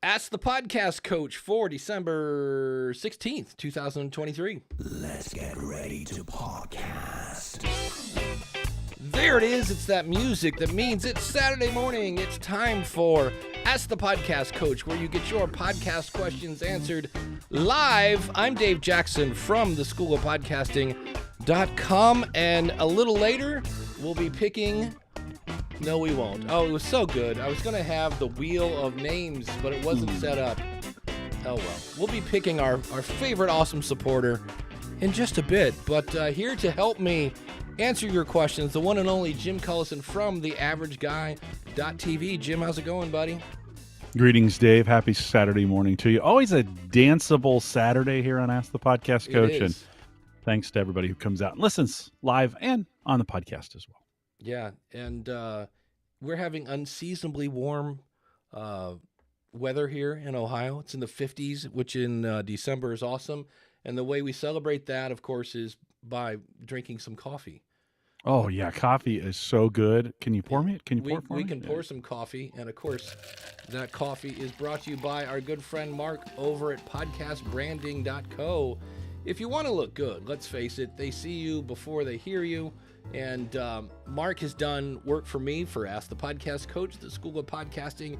Ask the Podcast Coach for December 16th, 2023. Let's get ready to podcast. There it is. It's that music that means it's Saturday morning. It's time for Ask the Podcast Coach, where you get your podcast questions answered live. I'm Dave Jackson from the School of Podcasting.com, and a little later, we'll be picking... No, we won't. Oh, it was so good. I was going to have the wheel of names, but it wasn't set up. Oh, well. We'll be picking our favorite awesome supporter in just a bit. But here to help me answer your questions, the one and only Jim Cullison from theaverageguy.tv. Jim, how's it going, buddy? Greetings, Dave. Happy Saturday morning to you. Always a danceable Saturday here on Ask the Podcast Coach. And thanks to everybody who comes out and listens live and on the podcast as well. Yeah, and we're having unseasonably warm weather here in Ohio. It's in the 50s, which in December is awesome. And the way we celebrate that, of course, is by drinking some coffee. Oh, yeah. Coffee is so good. Can you pour me? Can you pour for me? We can pour some coffee. And, of course, that coffee is brought to you by our good friend Mark over at podcastbranding.co. If you want to look good, let's face it, they see you before they hear you. And Mark has done work for me for Ask the Podcast Coach, the School of Podcasting,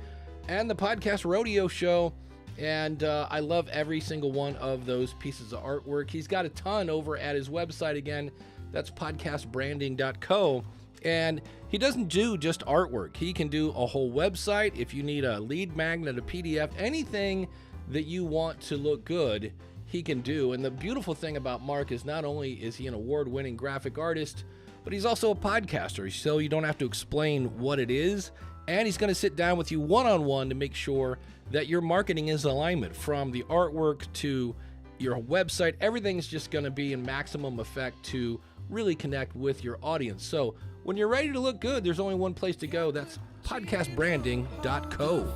and the Podcast Rodeo Show. And I love every single one of those pieces of artwork. He's got a ton over at his website again. That's podcastbranding.co. And he doesn't do just artwork. He can do a whole website. If you need a lead magnet, a PDF, anything that you want to look good, he can do. And the beautiful thing about Mark is not only is he an award-winning graphic artist, but he's also a podcaster, so you don't have to explain what it is. And he's going to sit down with you one-on-one to make sure that your marketing is in alignment, from the artwork to your website. Everything's just going to be in maximum effect to really connect with your audience. So when you're ready to look good, there's only one place to go. That's podcastbranding.co.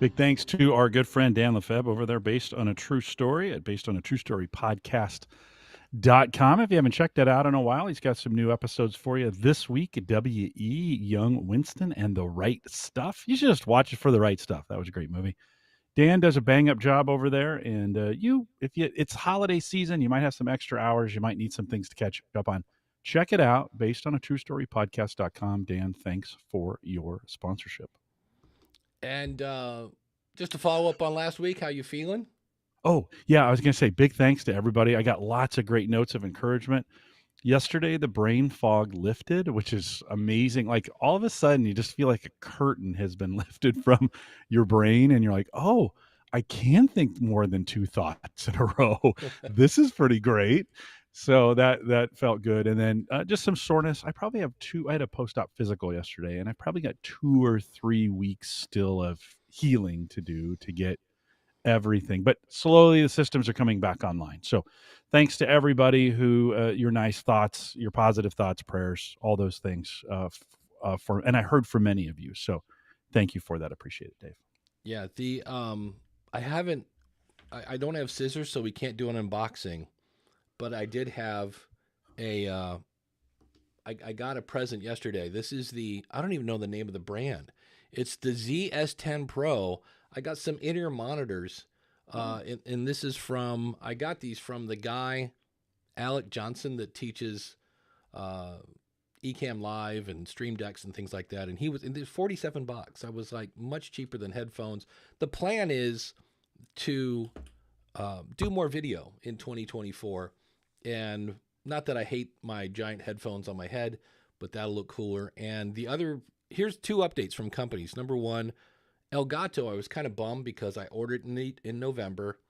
Big thanks to our good friend Dan Lefebvre over there, based on a true story at basedonatruestorypodcast.com. If you haven't checked that out in a while, he's got some new episodes for you this week at W.E. Young Winston and The Right Stuff. You should just watch it for The Right Stuff. That was a great movie. Dan does a bang-up job over there, and it's holiday season, you might have some extra hours, you might need some things to catch up on. Check it out, basedonatruestorypodcast.com. Dan, thanks for your sponsorship. And just to follow up on last week, how you feeling? Oh, yeah, I was going to say big thanks to everybody. I got lots of great notes of encouragement. Yesterday, the brain fog lifted, which is amazing. Like, all of a sudden, you just feel like a curtain has been lifted from your brain, and you're like, oh, I can think more than two thoughts in a row. This is pretty great. So that felt good. And then just some soreness. I had a post-op physical yesterday, and I probably got 2 or 3 weeks still of healing to do to get everything. But slowly the systems are coming back online. So thanks to everybody who, your nice thoughts, your positive thoughts, prayers, all those things and I heard from many of you. So thank you for that. Appreciate it, Dave. Yeah. I don't have scissors, so we can't do an unboxing. But I did have I got a present yesterday. This is I don't even know the name of the brand. It's the ZS10 Pro. I got some in-ear monitors, and this is I got these from the guy, Alec Johnson, that teaches Ecamm Live and Stream Decks and things like that. And it was $47. I was like, much cheaper than headphones. The plan is to do more video in 2024. And not that I hate my giant headphones on my head, but that'll look cooler. And here's 2 updates from companies. Number one, Elgato, I was kind of bummed because I ordered it in November,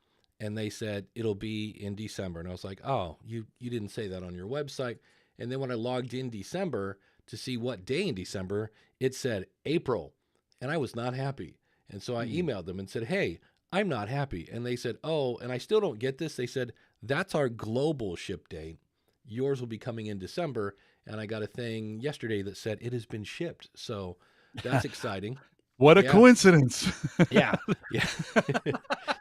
and they said it'll be in December. And I was like, oh, you didn't say that on your website. And then when I logged in December to see what day in December, it said April. And I was not happy. And so I emailed them and said, hey, I'm not happy. And they said, oh, and I still don't get this. They said, that's our global ship date. Yours will be coming in December. And I got a thing yesterday that said it has been shipped. So that's exciting. What a coincidence. Yeah.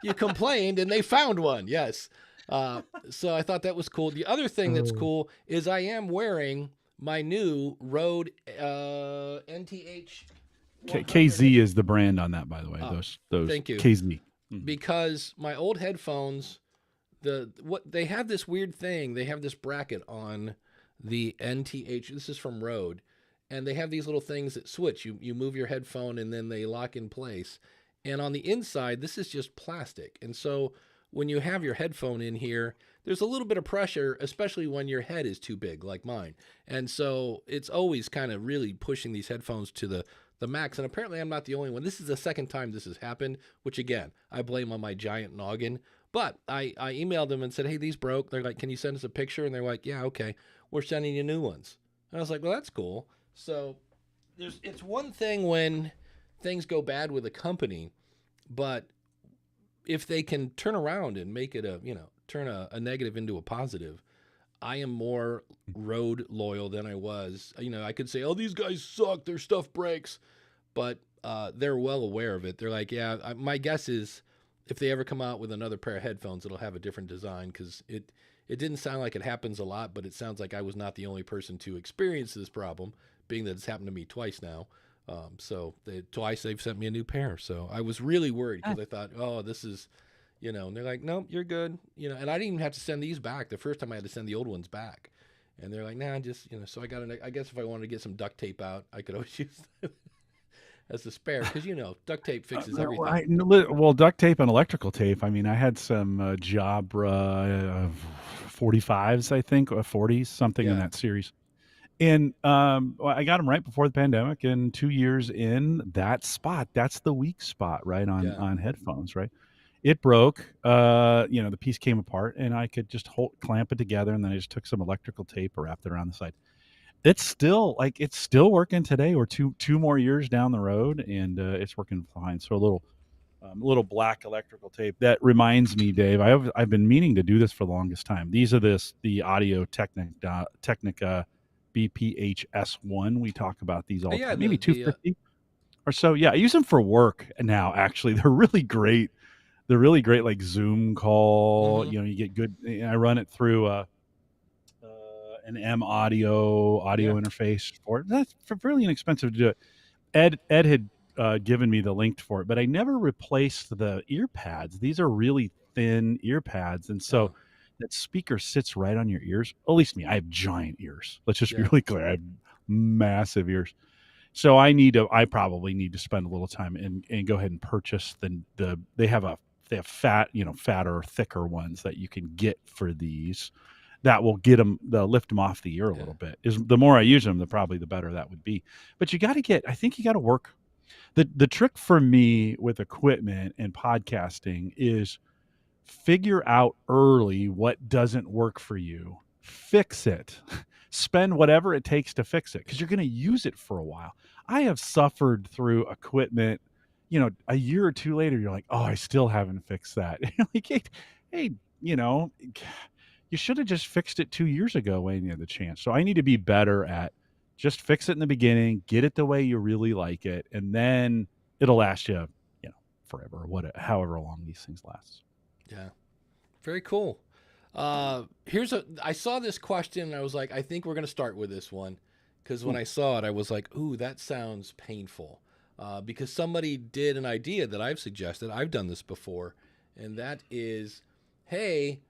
You complained and they found one. Yes. So I thought that was cool. The other thing that's Oh. cool is I am wearing my new Rode NTH 100. KZ is the brand on that, by the way. Oh, Those thank you. KZ. Mhm. Because my old headphones, what they have this weird thing. They have this bracket on the NTH. This is from Rode, and they have these little things that switch. You move your headphone and then they lock in place. And on the inside, this is just plastic. And so when you have your headphone in here, there's a little bit of pressure, especially when your head is too big, like mine. And so it's always kind of really pushing these headphones to the max. And apparently, I'm not the only one. This is the second time this has happened, which again, I blame on my giant noggin. But I emailed them and said, hey, these broke. They're like, can you send us a picture? And they're like, yeah, okay. We're sending you new ones. And I was like, well, that's cool. So it's one thing when things go bad with a company, but if they can turn around and make it turn a negative into a positive, I am more Rode loyal than I was. I could say, oh, these guys suck, their stuff breaks, but they're well aware of it. They're like, yeah, my guess is if they ever come out with another pair of headphones, it'll have a different design, because it didn't sound like it happens a lot, but it sounds like I was not the only person to experience this problem, being that it's happened to me twice now. So twice they've sent me a new pair. So I was really worried because I thought, oh, this is, and they're like, nope, you're good. And I didn't even have to send these back. The first time I had to send the old ones back, and they're like, nah, just, so I guess if I wanted to get some duct tape out, I could always use that as the spare, because, duct tape fixes everything. Well, duct tape and electrical tape. I mean, I had some Jabra 45s, I think, or 40s, something in Yeah. that series. And well, I got them right before the pandemic, and 2 years in, that's the weak spot, right, Yeah. on headphones, right? It broke. The piece came apart, and I could just clamp it together, and then I just took some electrical tape, wrapped it around the side. It's still working today. We're two more years down the road, and it's working fine. So a little black electrical tape. That reminds me, Dave. I've been meaning to do this for the longest time. These are the Audio Technica BPHS1. We talk about these all the Yeah, time. Maybe 250 or so. Yeah, I use them for work now. Actually, they're really great. They're really great, like Zoom call. mhm. You get good. I run it through an M audio Yeah. interface for it. That's really inexpensive to do it. Ed had given me the link for it, but I never replaced the ear pads. These are really thin ear pads, and so Oh, that speaker sits right on your ears. At least me, I have giant ears. Let's just be yeah. really clear. I have massive ears. So I probably need to spend a little time and go ahead and purchase they have fatter, thicker ones that you can get for these that will they'll lift them off the ear a Yeah. little bit. Is the more I use them, the better that would be. But I think you got to work. The trick for me with equipment and podcasting is figure out early what doesn't work for you, fix it, spend whatever it takes to fix it, because you're going to use it for a while. I have suffered through equipment, a year or two later, you're like, oh, I still haven't fixed that. You're like, hey, you should have just fixed it 2 years ago when you had the chance. So I need to be better at just fix it in the beginning, get it the way you really like it, and then it'll last you, forever, however long these things last. Yeah. Very cool. I saw this question and I was like, I think we're going to start with this one, because when I saw it, I was like, ooh, that sounds painful. Because somebody did an idea that I've suggested. I've done this before, and that is, hey,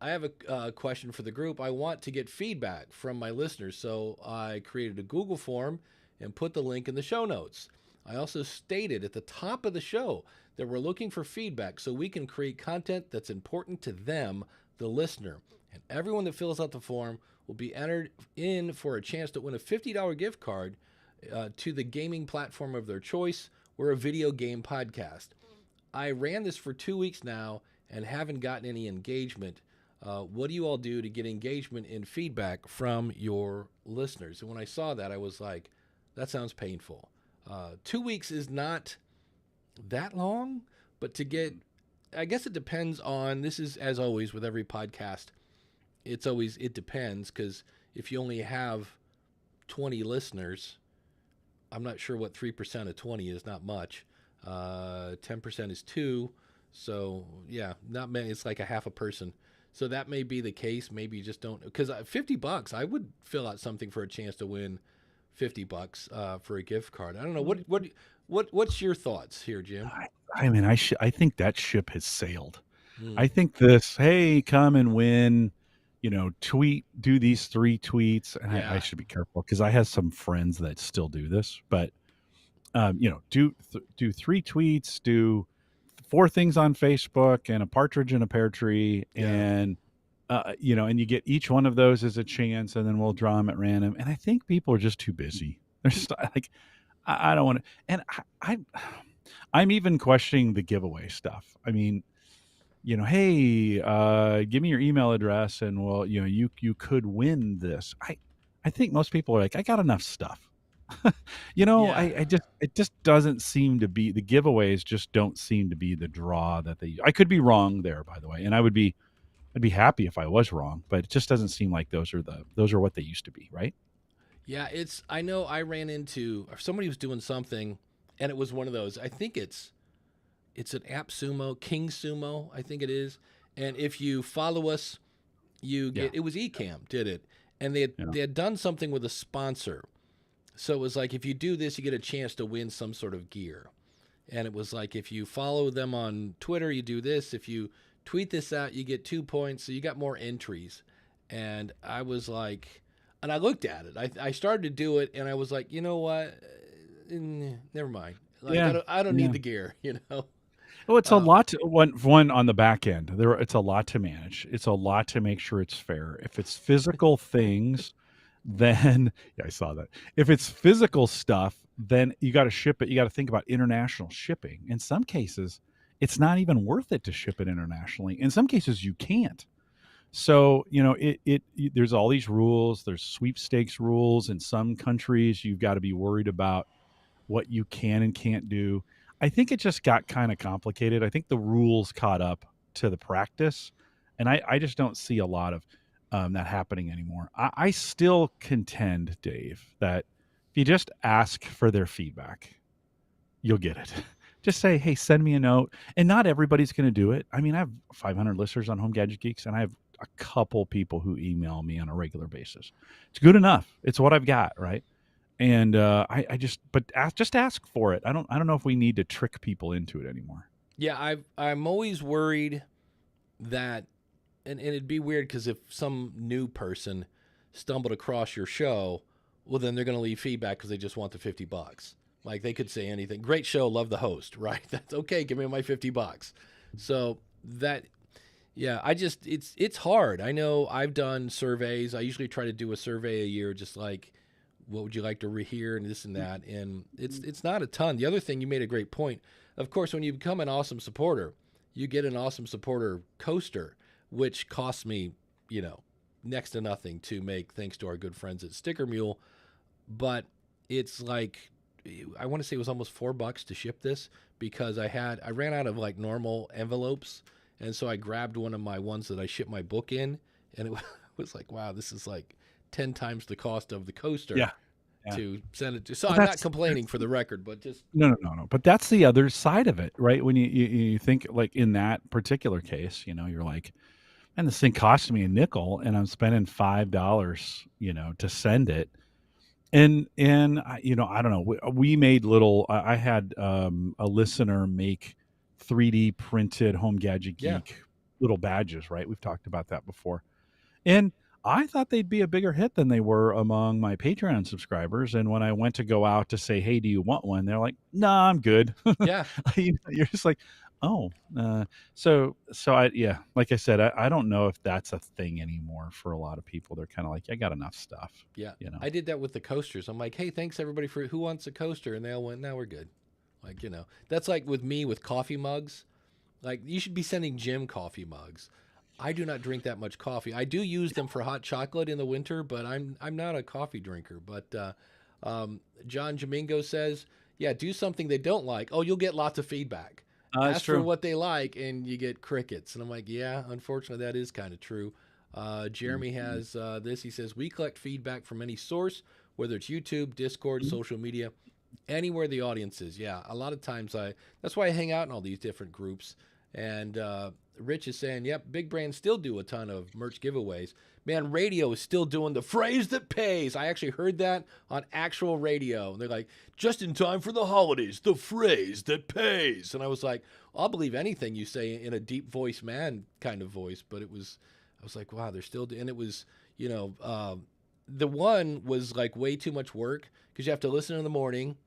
I have a question for the group. I want to get feedback from my listeners. So I created a Google form and put the link in the show notes. I also stated at the top of the show that we're looking for feedback so we can create content that's important to them, the listener. And everyone that fills out the form will be entered in for a chance to win a $50 gift card to the gaming platform of their choice. We're a video game podcast. I ran this for 2 weeks now and haven't gotten any engagement. What do you all do to get engagement and feedback from your listeners? And when I saw that, I was like, that sounds painful. 2 weeks is not that long, but I guess it depends on, this is as always with every podcast, it depends, because if you only have 20 listeners, I'm not sure what 3% of 20 is, not much. 10% is 2. So yeah, not many. It's like a half a person. So that may be the case. Maybe you just don't, because $50, I would fill out something for a chance to win $50 for a gift card. I don't know what's your thoughts here, Jim? I mean, I think that ship has sailed. Hmm. I think this, hey, come and win, do these 3 tweets. And I Yeah, should be careful because I have some friends that still do this, but do 3 tweets, do 4 things on Facebook and a partridge in a pear tree, yeah, and and you get each one of those as a chance, and then we'll draw them at random. And I think people are just too busy. They're just like, I don't want to. And I'm even questioning the giveaway stuff. I mean, hey, give me your email address, and well, you could win this. I think most people are like, I got enough stuff. yeah. I just it just doesn't seem to be the giveaways just don't seem to be the draw that they. I could be wrong there, by the way, and I'd be happy if I was wrong, but it just doesn't seem like those are what they used to be, right? Yeah, I know I ran into somebody was doing something, and it was one of those. I think it's an app sumo, King Sumo, I think it is. And if you follow us, you Yeah, get, it was Ecamm did it, and yeah, they had done something with a sponsor. So it was like, if you do this, you get a chance to win some sort of gear. And it was like, if you follow them on Twitter, you do this. If you tweet this out, you get 2 points. So you got more entries. And I was like, and I looked at it. I started to do it, and I was like, you know what? Never mind. Like, yeah, I don't need yeah. the gear, you know? Well, it's a Um, lot. One on the back end, it's a lot to manage. It's a lot to make sure it's fair. If it's physical things, then yeah, I saw that. If it's physical stuff, then you got to ship it. You got to think about international shipping. In some cases, it's not even worth it to ship it internationally. In some cases, you can't. So there's all these rules. There's sweepstakes rules. In some countries, you've got to be worried about what you can and can't do. I think it just got kind of complicated. I think the rules caught up to the practice, and I just don't see a lot of that happening anymore. I still contend, Dave, that if you just ask for their feedback, you'll get it. Just say, hey, send me a note. And not everybody's going to do it. I mean, I have 500 listeners on Home Gadget Geeks, and I have a couple people who email me on a regular basis. It's good enough. It's what I've got, right? And I just just ask for it. I don't know if we need to trick people into it anymore. yeah, I'm always worried that, and it'd be weird because if some new person stumbled across your show, well, then they're going to leave feedback because they just want the $50. Like, they could say anything. Great show, love the host, right? That's okay. Give me my $50. So that, yeah, it's hard. I know I've done surveys. I usually try to do a survey a year, just like, what would you like to hear, and this and that. And it's not a ton. The other thing, you made a great point. Of course, when you become an awesome supporter, you get an awesome supporter coaster, which costs me, next to nothing to make, thanks to our good friends at Sticker Mule. But it's like, I want to say it was almost $4 to ship this, because I ran out of like normal envelopes, and so I grabbed one of my ones that I ship my book in, and it was like, wow, this is like 10 times the cost of the coaster Yeah, yeah. to send it to. So Well, I'm not complaining, for the record, but just no. But that's the other side of it, right? When you think like in that particular case, you're like, and this thing cost me a nickel, and I'm spending $5, to send it. And I don't know. We made little. I had a listener make 3D printed Home Gadget yeah, Geek little badges. Right? We've talked about that before, and I thought they'd be a bigger hit than they were among my Patreon subscribers. And when I went to go out to say, "Hey, do you want one?" They're like, "Nah, I'm good." yeah. You're just like, "Oh." Yeah, like I said, I don't know if that's a thing anymore for a lot of people. They're kind of like, "I got enough stuff," Yeah, you know. I did that with the coasters. I'm like, hey, thanks everybody for who wants a coaster, and they all went, now we're good. Like, that's like with me with coffee mugs. Like, you should be sending Jim coffee mugs. I do not drink that much coffee. I do use them for hot chocolate in the winter, but I'm not a coffee drinker. But John Jamingo says, yeah, do something they don't like. Oh, you'll get lots of feedback. That's Ask for true. what they like, and you get crickets. And I'm like, yeah, unfortunately, that is kind of true. Jeremy Mhm. has this. He says, we collect feedback from any source, whether it's YouTube, Discord, social media, anywhere the audience is. Yeah, a lot of times that's why I hang out in all these different groups. And Rich is saying, yep, big brands still do a ton of merch giveaways. Man, radio is still doing the phrase that pays. I actually heard that on actual radio. And they're like, just in time for the holidays, the phrase that pays. And I was like, I'll believe anything you say in a deep voice man kind of voice. But I was like, wow, they're still doing, and it was, the one was like way too much work because you have to listen in the morning.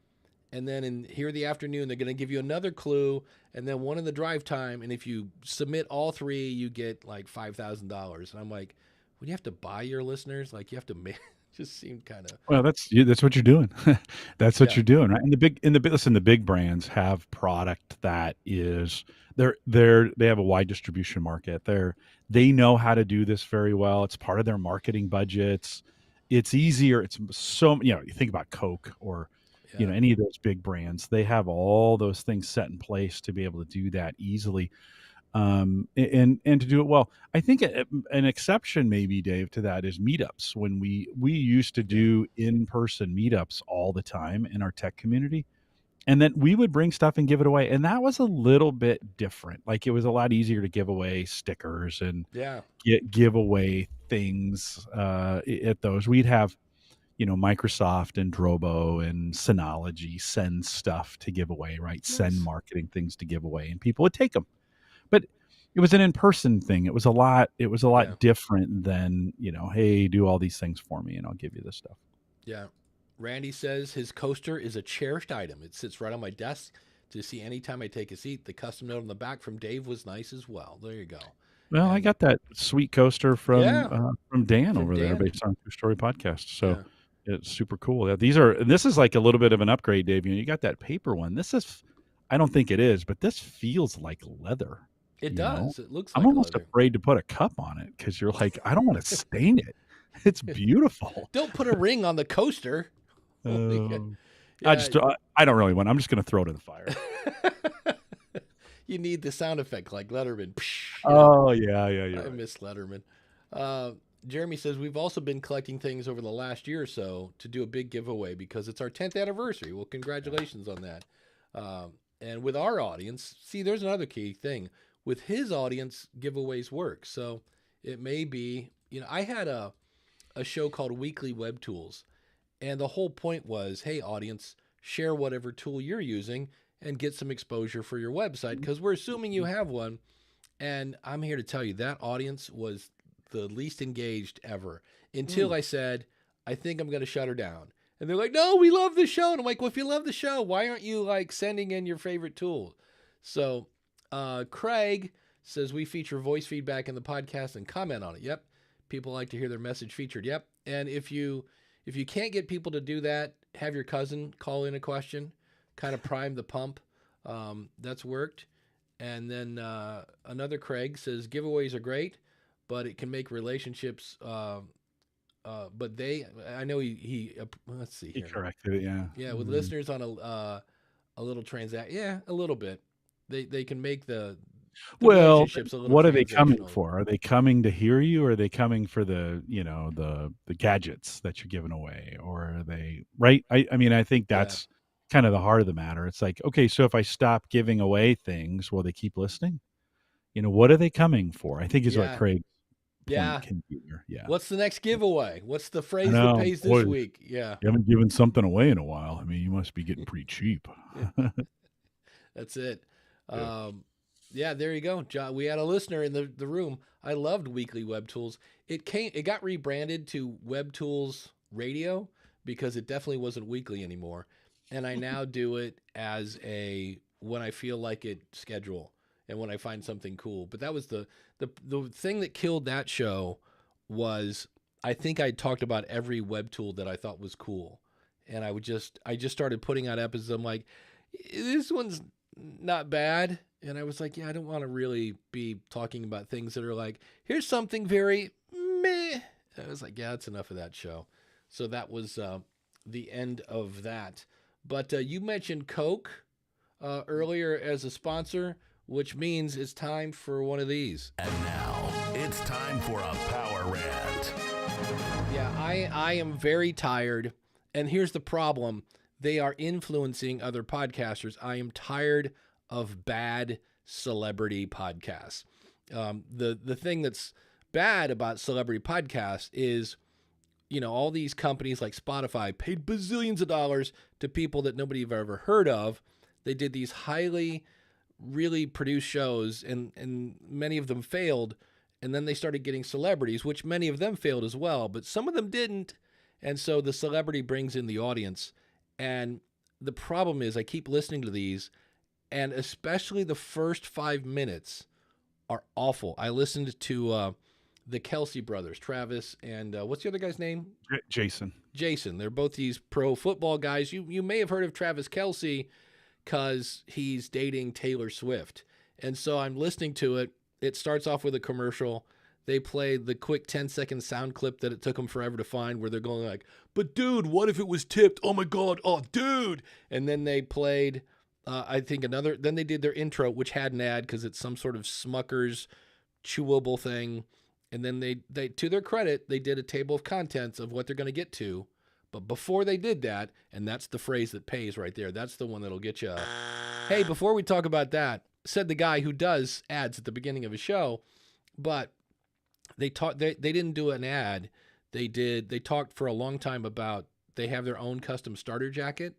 And then here in the afternoon, they're going to give you another clue, and then one in the drive time. And if you submit all three, you get like $5,000. And I'm like, when you have to buy your listeners, like you have to make, just seemed kind of. Well, that's what you're doing. That's what Yeah. you're doing, right? And the big brands have product that is they have a wide distribution market. They know how to do this very well. It's part of their marketing budgets. It's easier. It's so, you think about Coke or any of those big brands, they have all those things set in place to be able to do that easily, and to do it well. I think an exception maybe, Dave, to that is meetups. When we used to do in-person meetups all the time in our tech community, and then we would bring stuff and give it away, and that was a little bit different. Like, it was a lot easier to give away stickers and give away things at those. We'd have Microsoft and Drobo and Synology send stuff to give away, right? Nice. Send marketing things to give away, and people would take them. But it was an in-person thing. It was a lot different than, hey, do all these things for me and I'll give you this stuff. Yeah. Randy says his coaster is a cherished item. It sits right on my desk to see anytime I take a seat. The custom note on the back from Dave was nice as well. There you go. Well, I got that sweet coaster from Dan over there based on True Story Podcast. So it's super cool. Yeah, this is like a little bit of an upgrade, Dave. You got that paper one. This is, I don't think it is, but this feels like leather. It does. It looks like I'm almost leather. afraid to put a cup on it because you're like, I don't want to stain it. It's beautiful. Don't put a ring on the coaster. I don't really want. I'm just going to throw it in the fire. You need the sound effect like Letterman. Yeah. I miss Letterman. Jeremy says, we've also been collecting things over the last year or so to do a big giveaway because it's our 10th anniversary. Well, congratulations on that. And with our audience, see, there's another key thing. With his audience, giveaways work. So it may be, I had a show called Weekly Web Tools. And the whole point was, hey, audience, share whatever tool you're using and get some exposure for your website because we're assuming you have one. And I'm here to tell you that audience was the least engaged ever until I said, I think I'm going to shut her down. And they're like, no, we love the show. And I'm like, well, if you love the show, why aren't you like sending in your favorite tool? So Craig says we feature voice feedback in the podcast and comment on it. Yep. People like to hear their message featured. Yep. And if you can't get people to do that, have your cousin call in a question, kind of prime the pump. That's worked. And then another Craig says giveaways are great, but it can make relationships. But I know he let's see here. He corrected it. Yeah. Yeah. With listeners on a little transaction. Yeah, a little bit. They can make the relationships a little. What are they coming for? Are they coming to hear you, or are they coming for the gadgets that you're giving away, or are they right? I mean, I think that's kind of the heart of the matter. It's like, okay, so if I stop giving away things, will they keep listening? What are they coming for? I think is what Craig. Can be there. Yeah. What's the next giveaway? What's the phrase that pays this week? Yeah. You haven't given something away in a while. I mean, you must be getting pretty cheap. That's it. There you go. John, we had a listener in the room. I loved Weekly Web Tools. It got rebranded to Web Tools Radio because it definitely wasn't weekly anymore. And I now do it as when I feel like it schedule and when I find something cool. But that was the thing that killed that show was I think I talked about every web tool that I thought was cool. And I just started putting out episodes. I'm like, this one's not bad. And I was like, I don't want to really be talking about things that are like, here's something very meh. I was like, that's enough of that show. So that was the end of that. But you mentioned Coke earlier as a sponsor, which means it's time for one of these. And now it's time for a power rant. Yeah, I am very tired. And here's the problem. They are influencing other podcasters. I am tired of bad celebrity podcasts. The thing that's bad about celebrity podcasts is, all these companies like Spotify paid bazillions of dollars to people that nobody have ever heard of. They did these highly, really produced shows, and many of them failed. And then they started getting celebrities, which many of them failed as well, but some of them didn't. And so the celebrity brings in the audience. And the problem is I keep listening to these, and especially the first 5 minutes are awful. I listened to the Kelsey brothers, Travis, and what's the other guy's name? Jason. Jason. They're both these pro football guys. You may have heard of Travis Kelsey because he's dating Taylor Swift. And so I'm listening to it. It starts off with a commercial. They play the quick 10-second sound clip that it took them forever to find, where they're going like, but dude, what if it was tipped? Oh my God. Oh, dude. And then they played, I think then they did their intro, which had an ad because it's some sort of Smucker's chewable thing. And then they, to their credit, they did a table of contents of what they're going to get to. But before they did that, and that's the phrase that pays right there. That's the one that'll get you. Hey, before we talk about that, said the guy who does ads at the beginning of a show, but they didn't do an ad. They talked for a long time about they have their own custom starter jacket.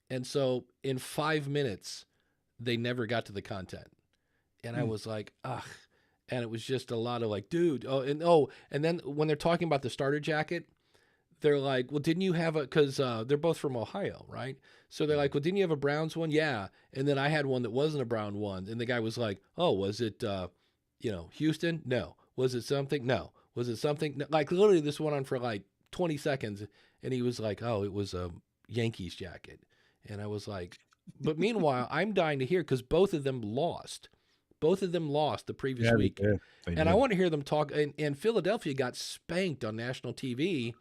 And so in 5 minutes, they never got to the content. And I was like, ugh. And it was just a lot of like, dude. And then when they're talking about the starter jacket, they're like, well, didn't you have because they're both from Ohio, right? So they're like, well, didn't you have a Browns one? Yeah. And then I had one that wasn't a Brown one. And the guy was like, oh, was it, Houston? No. Was it something? No. Was it something? No. Like literally this went on for like 20 seconds. And he was like, oh, it was a Yankees jacket. And I was like, but meanwhile, I'm dying to hear because both of them lost. Both of them lost the previous week. They did. I want to hear them talk. And Philadelphia got spanked on national TV,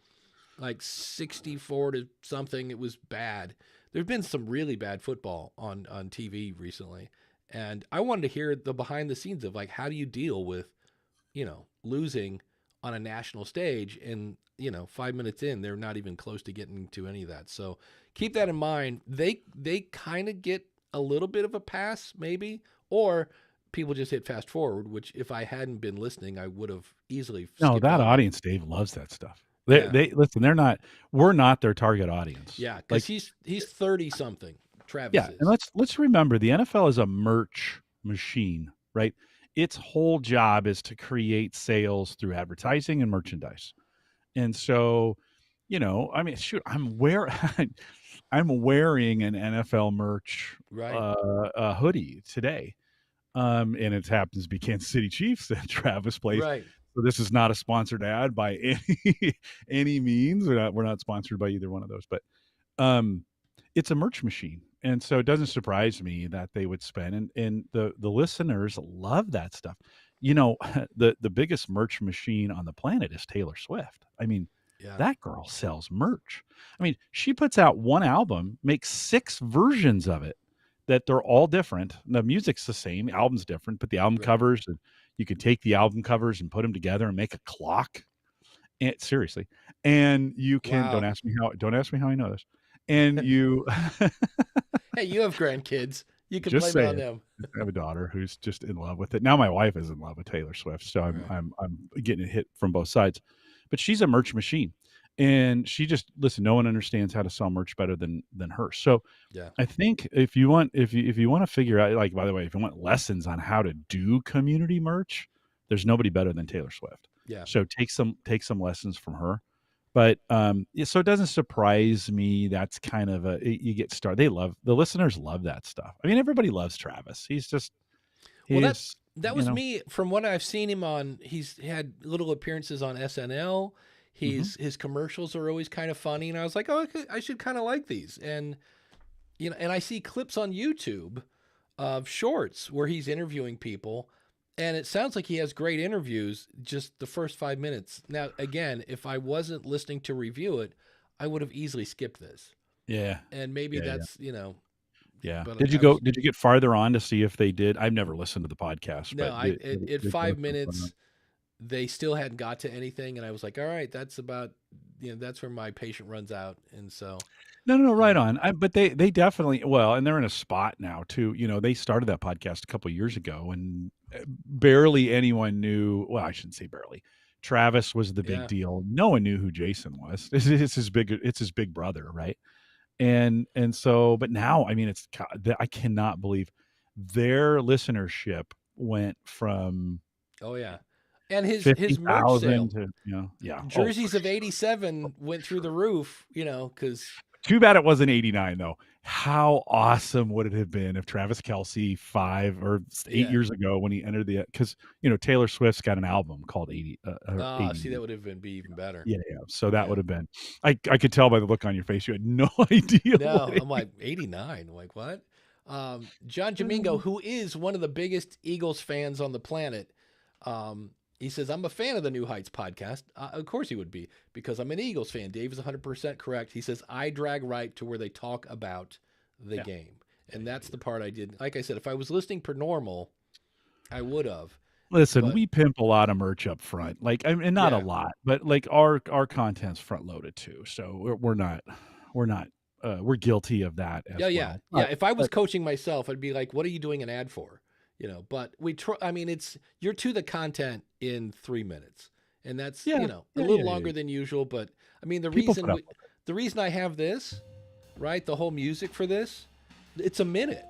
like 64 to something. It was bad. There's been some really bad football on TV recently. And I wanted to hear the behind the scenes of like, how do you deal with, losing on a national stage? And, 5 minutes in, they're not even close to getting to any of that. So keep that in mind. They kind of get a little bit of a pass maybe, or people just hit fast forward, which if I hadn't been listening, I would have easily No, that audience, Dave, loves that stuff. They listen, we're not their target audience. Yeah, because he's 30 something. Travis yeah, is. And let's remember the NFL is a merch machine, right? Its whole job is to create sales through advertising and merchandise. And so, I mean, shoot, I'm wearing an NFL merch hoodie today. And it happens to be Kansas City Chiefs that Travis plays. Right. So this is not a sponsored ad by any means. We're not sponsored by either one of those, but it's a merch machine. And so it doesn't surprise me that they would spend, and the listeners love that stuff. The biggest merch machine on the planet is Taylor Swift. I mean, that girl sells merch. I mean, she puts out one album, makes 6 versions of it that they're all different. The music's the same, the album's different, but the album covers, and you could take the album covers and put them together and make a clock. And seriously, and you can don't ask me how I know this. And you, hey, you have grandkids. You can blame it on them. I have a daughter who's just in love with it. Now my wife is in love with Taylor Swift, so I'm getting it hit from both sides. But she's a merch machine, and she just no one understands how to sell merch better than her. So I think if you want to figure out, like, by the way, if you want lessons on how to do community merch, there's nobody better than Taylor Swift. Yeah. So take some lessons from her. But so it doesn't surprise me. That's kind of you get started. The listeners love that stuff. I mean, everybody loves Travis. That was me from what I've seen him on. He's had little appearances on SNL. His commercials are always kind of funny, and I was like, oh, I should kind of like these. And and I see clips on YouTube of shorts where he's interviewing people. And it sounds like he has great interviews, just the first 5 minutes. Now, again, if I wasn't listening to review it, I would have easily skipped this. Yeah. And maybe that's, Yeah. Did you get farther on to see if they did? I've never listened to the podcast. No, at 5 minutes, they still hadn't got to anything. And I was like, all right, that's about, that's where my patient runs out. And so. No, right on. But they definitely, and they're in a spot now too. They started that podcast a couple of years ago, and barely anyone knew. Well, I shouldn't say barely. Travis was the big Yeah. deal. No one knew who Jason was. It's his big. It's his big brother, right? And so, but now, I mean, I cannot believe their listenership went from Oh yeah. And his merch 50,000 sale, to yeah. Oh, for jerseys of '87 went through the roof. Because too bad it wasn't 89 though. How awesome would it have been if Travis Kelce 5 or 8 yeah. years ago when he entered because Taylor Swift's got an album called 80 or Ah, 80. see, that would have been be even better. Yeah, yeah. So that Yeah. would have been. I could tell by the look on your face you had no idea what No, it. I'm like 89. I'm like, what? John Domingo, who is one of the biggest Eagles fans on the planet, he says, I'm a fan of the New Heights podcast. Of course he would be, because I'm an Eagles fan. Dave is 100% correct. He says, I drag right to where they talk about the Yeah. game. And that's the part I did. Like I said, if I was listening per normal, I would have. Listen, But we pimp a lot of merch up front, and not a yeah, lot, but like our content's front loaded too. So we're not we're guilty of that as yeah, yeah, well. yeah. If I was But coaching myself, I'd be like, what are you doing an ad for? But I mean, you're to the content in 3 minutes, and that's, yeah, a yeah, little yeah, longer yeah. than usual. But I mean, People put up. the reason I have this, right? The whole music for this, it's a minute.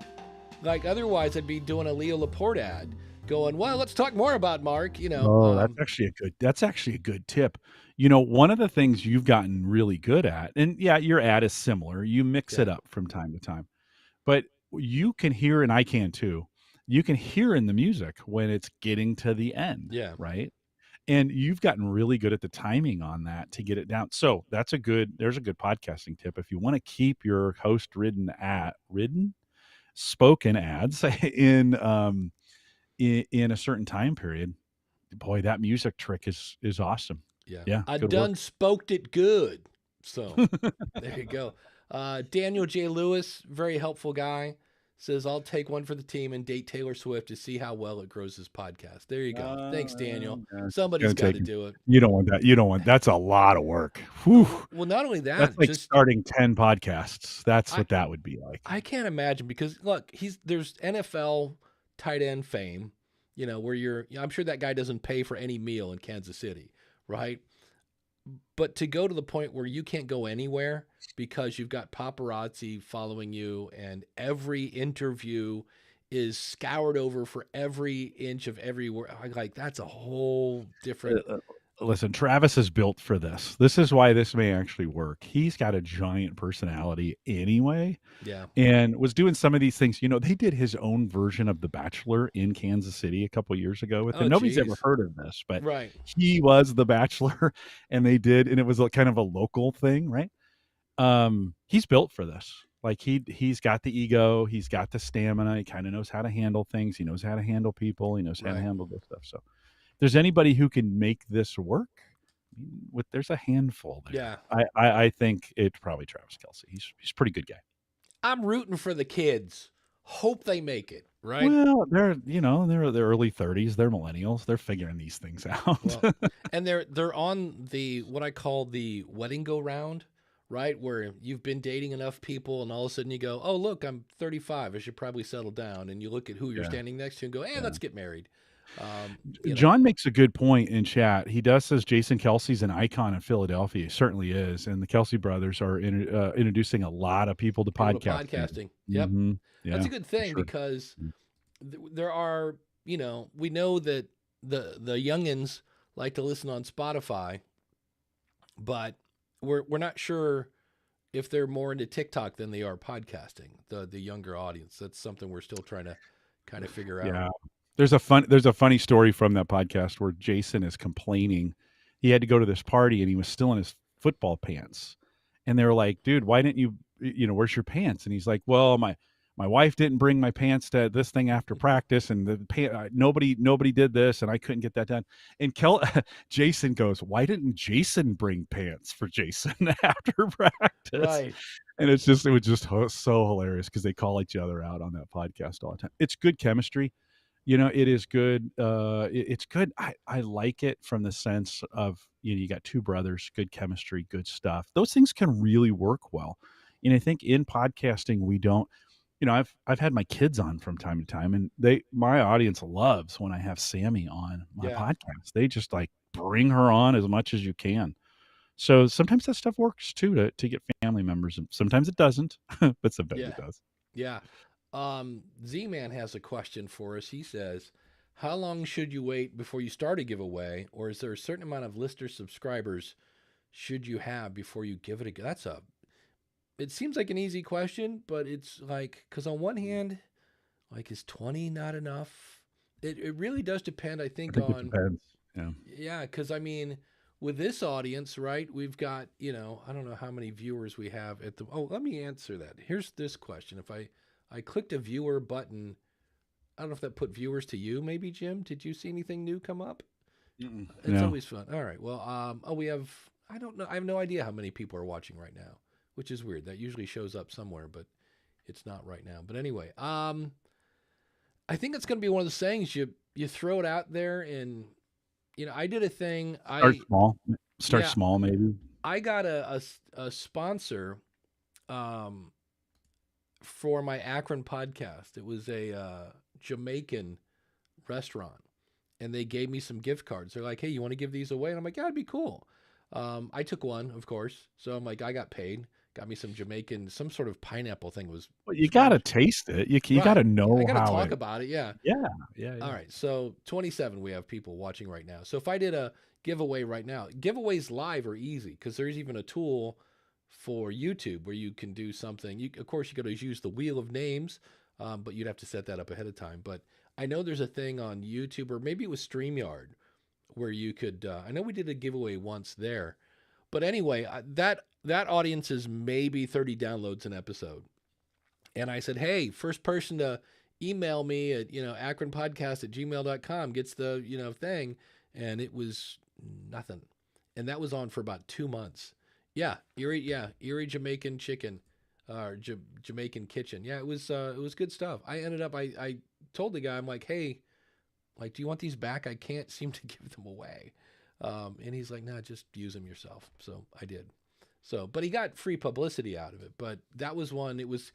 Like otherwise, I'd be doing a Leo Laporte ad, going, well, let's talk more about Mark. Oh, that's actually a good tip. One of the things you've gotten really good at, and yeah, your ad is similar. You mix Yeah, it up from time to time. But you can hear, and I can too, you can hear in the music when it's getting to the end, yeah, right? And you've gotten really good at the timing on that to get it down. So there's a good podcasting tip. If you want to keep your host spoken ads in a certain time period, boy, that music trick is awesome. yeah. Yeah, I good work. done spoked it good. So there you go. Daniel J. Lewis, very helpful guy, says, I'll take one for the team and date Taylor Swift to see how well it grows his podcast. There you go. Thanks, Daniel. Yeah, it's Somebody's gonna got take to do it. you don't want that. You don't want that's a lot of work. Whew. Well, not only That's that, like just starting 10 podcasts. That's I what that would be like. I can't imagine, because look, there's NFL tight end fame, where I'm sure that guy doesn't pay for any meal in Kansas City, right? But to go to the point where you can't go anywhere because you've got paparazzi following you, and every interview is scoured over for every inch of every word. Like, that's a whole different. Listen, Travis is built for this. This is why this may actually work. He's got a giant personality anyway, Yeah. and was doing some of these things. They did his own version of The Bachelor in Kansas City a couple years ago with him. Oh, Nobody's ever geez. heard of this, but Right. he was The Bachelor, and it was kind of a local thing, right? He's built for this. Like he's got the ego, he's got the stamina, he kind of knows how to handle things, he knows how to handle people, he knows how to Right. handle this stuff. So if there's anybody who can make this work, there's a handful there. Yeah. I think it's probably Travis Kelce. He's a pretty good guy. I'm rooting for the kids. Hope they make it, right? Well, they're their early 30s, they're millennials, they're figuring these things out. Well, and they're on the what I call the wedding go round, right? Where you've been dating enough people, and all of a sudden you go, "Oh, look, I'm 35. I should probably settle down." And you look at who you're Yeah. standing next to and go, "Hey, Yeah. let's get married." John makes a good point in chat. He says Jason Kelsey's an icon in Philadelphia. He certainly is. And the Kelsey brothers are introducing a lot of people to People to podcasting. podcasting. Yep. Yeah, That's a good thing, sure. because there are, we know that the youngins like to listen on Spotify, but we're not sure if they're more into TikTok than they are podcasting, the younger audience. That's something we're still trying to kind of figure out. Yeah. There's a funny story from that podcast where Jason is complaining. He had to go to this party and he was still in his football pants. And they were like, dude, why didn't you where's your pants? And he's like, well, my wife didn't bring my pants to this thing after practice, and nobody did this, and I couldn't get that done. And Jason goes, why didn't Jason bring pants for Jason after practice? Right. And it was just so hilarious because they call each other out on that podcast all the time. It's good chemistry. It is good. It's good. I like it from the sense of, you got two brothers, good chemistry, good stuff. Those things can really work well. And I think in podcasting, we don't, I've had my kids on from time to time, and my audience loves when I have Sammy on my Yeah. podcast. They just like bring her on as much as you can. So sometimes that stuff works too to get family members, and sometimes it doesn't, but sometimes Yeah. it does. Yeah. Z-Man has a question for us. He says, how long should you wait before you start a giveaway, or is there a certain amount of listener subscribers should you have before you give it a go? It seems like an easy question, but it's like, because on one hand, like, is 20 not enough? It really does depend, I I think, think it on, depends. Yeah. yeah, because I mean, with this audience, right, we've got, I don't know how many viewers we have let me answer that. Here's this question. If I clicked a viewer button, I don't know if that put viewers to you, maybe, Jim. Did you see anything new come up? It's No. always fun. All right. Well, we have, I don't know. I have no idea how many people are watching right now, which is weird. That usually shows up somewhere, but it's not right now. But anyway, I think it's going to be one of the sayings you throw it out there, and I did a thing. Start small. Start Yeah, small, maybe. I got a sponsor for my Akron podcast. It was a Jamaican restaurant, and they gave me some gift cards. They're like, "Hey, you want to give these away?" And I'm like, "Yeah, it'd be cool." I took one, of course. So I'm like, I got paid. Got me some Jamaican, some sort of pineapple thing was Well, you got to Spanish. taste it. You got Right. to I know got to how talk it. about it. Yeah. Yeah. Yeah. All Yeah. right. So 27, we have people watching right now. So if I did a giveaway right now, giveaways live are easy because there's even a tool for YouTube where you can do something. Of course, you could always use the wheel of names, but you'd have to set that up ahead of time. But I know there's a thing on YouTube, or maybe it was StreamYard, where you could. I know we did a giveaway once there, but anyway, that audience is maybe 30 downloads an episode. And I said, hey, first person to email me at, akronpodcast@gmail.com gets the, thing. And it was nothing. And that was on for about 2 months. Yeah. Erie Jamaican chicken, or Jamaican kitchen. Yeah. It was good stuff. I ended up, I told the guy, I'm like, hey, like, do you want these back? I can't seem to give them away. And he's like, nah, just use them yourself. So I did. So, but he got free publicity out of it. But that was one. That's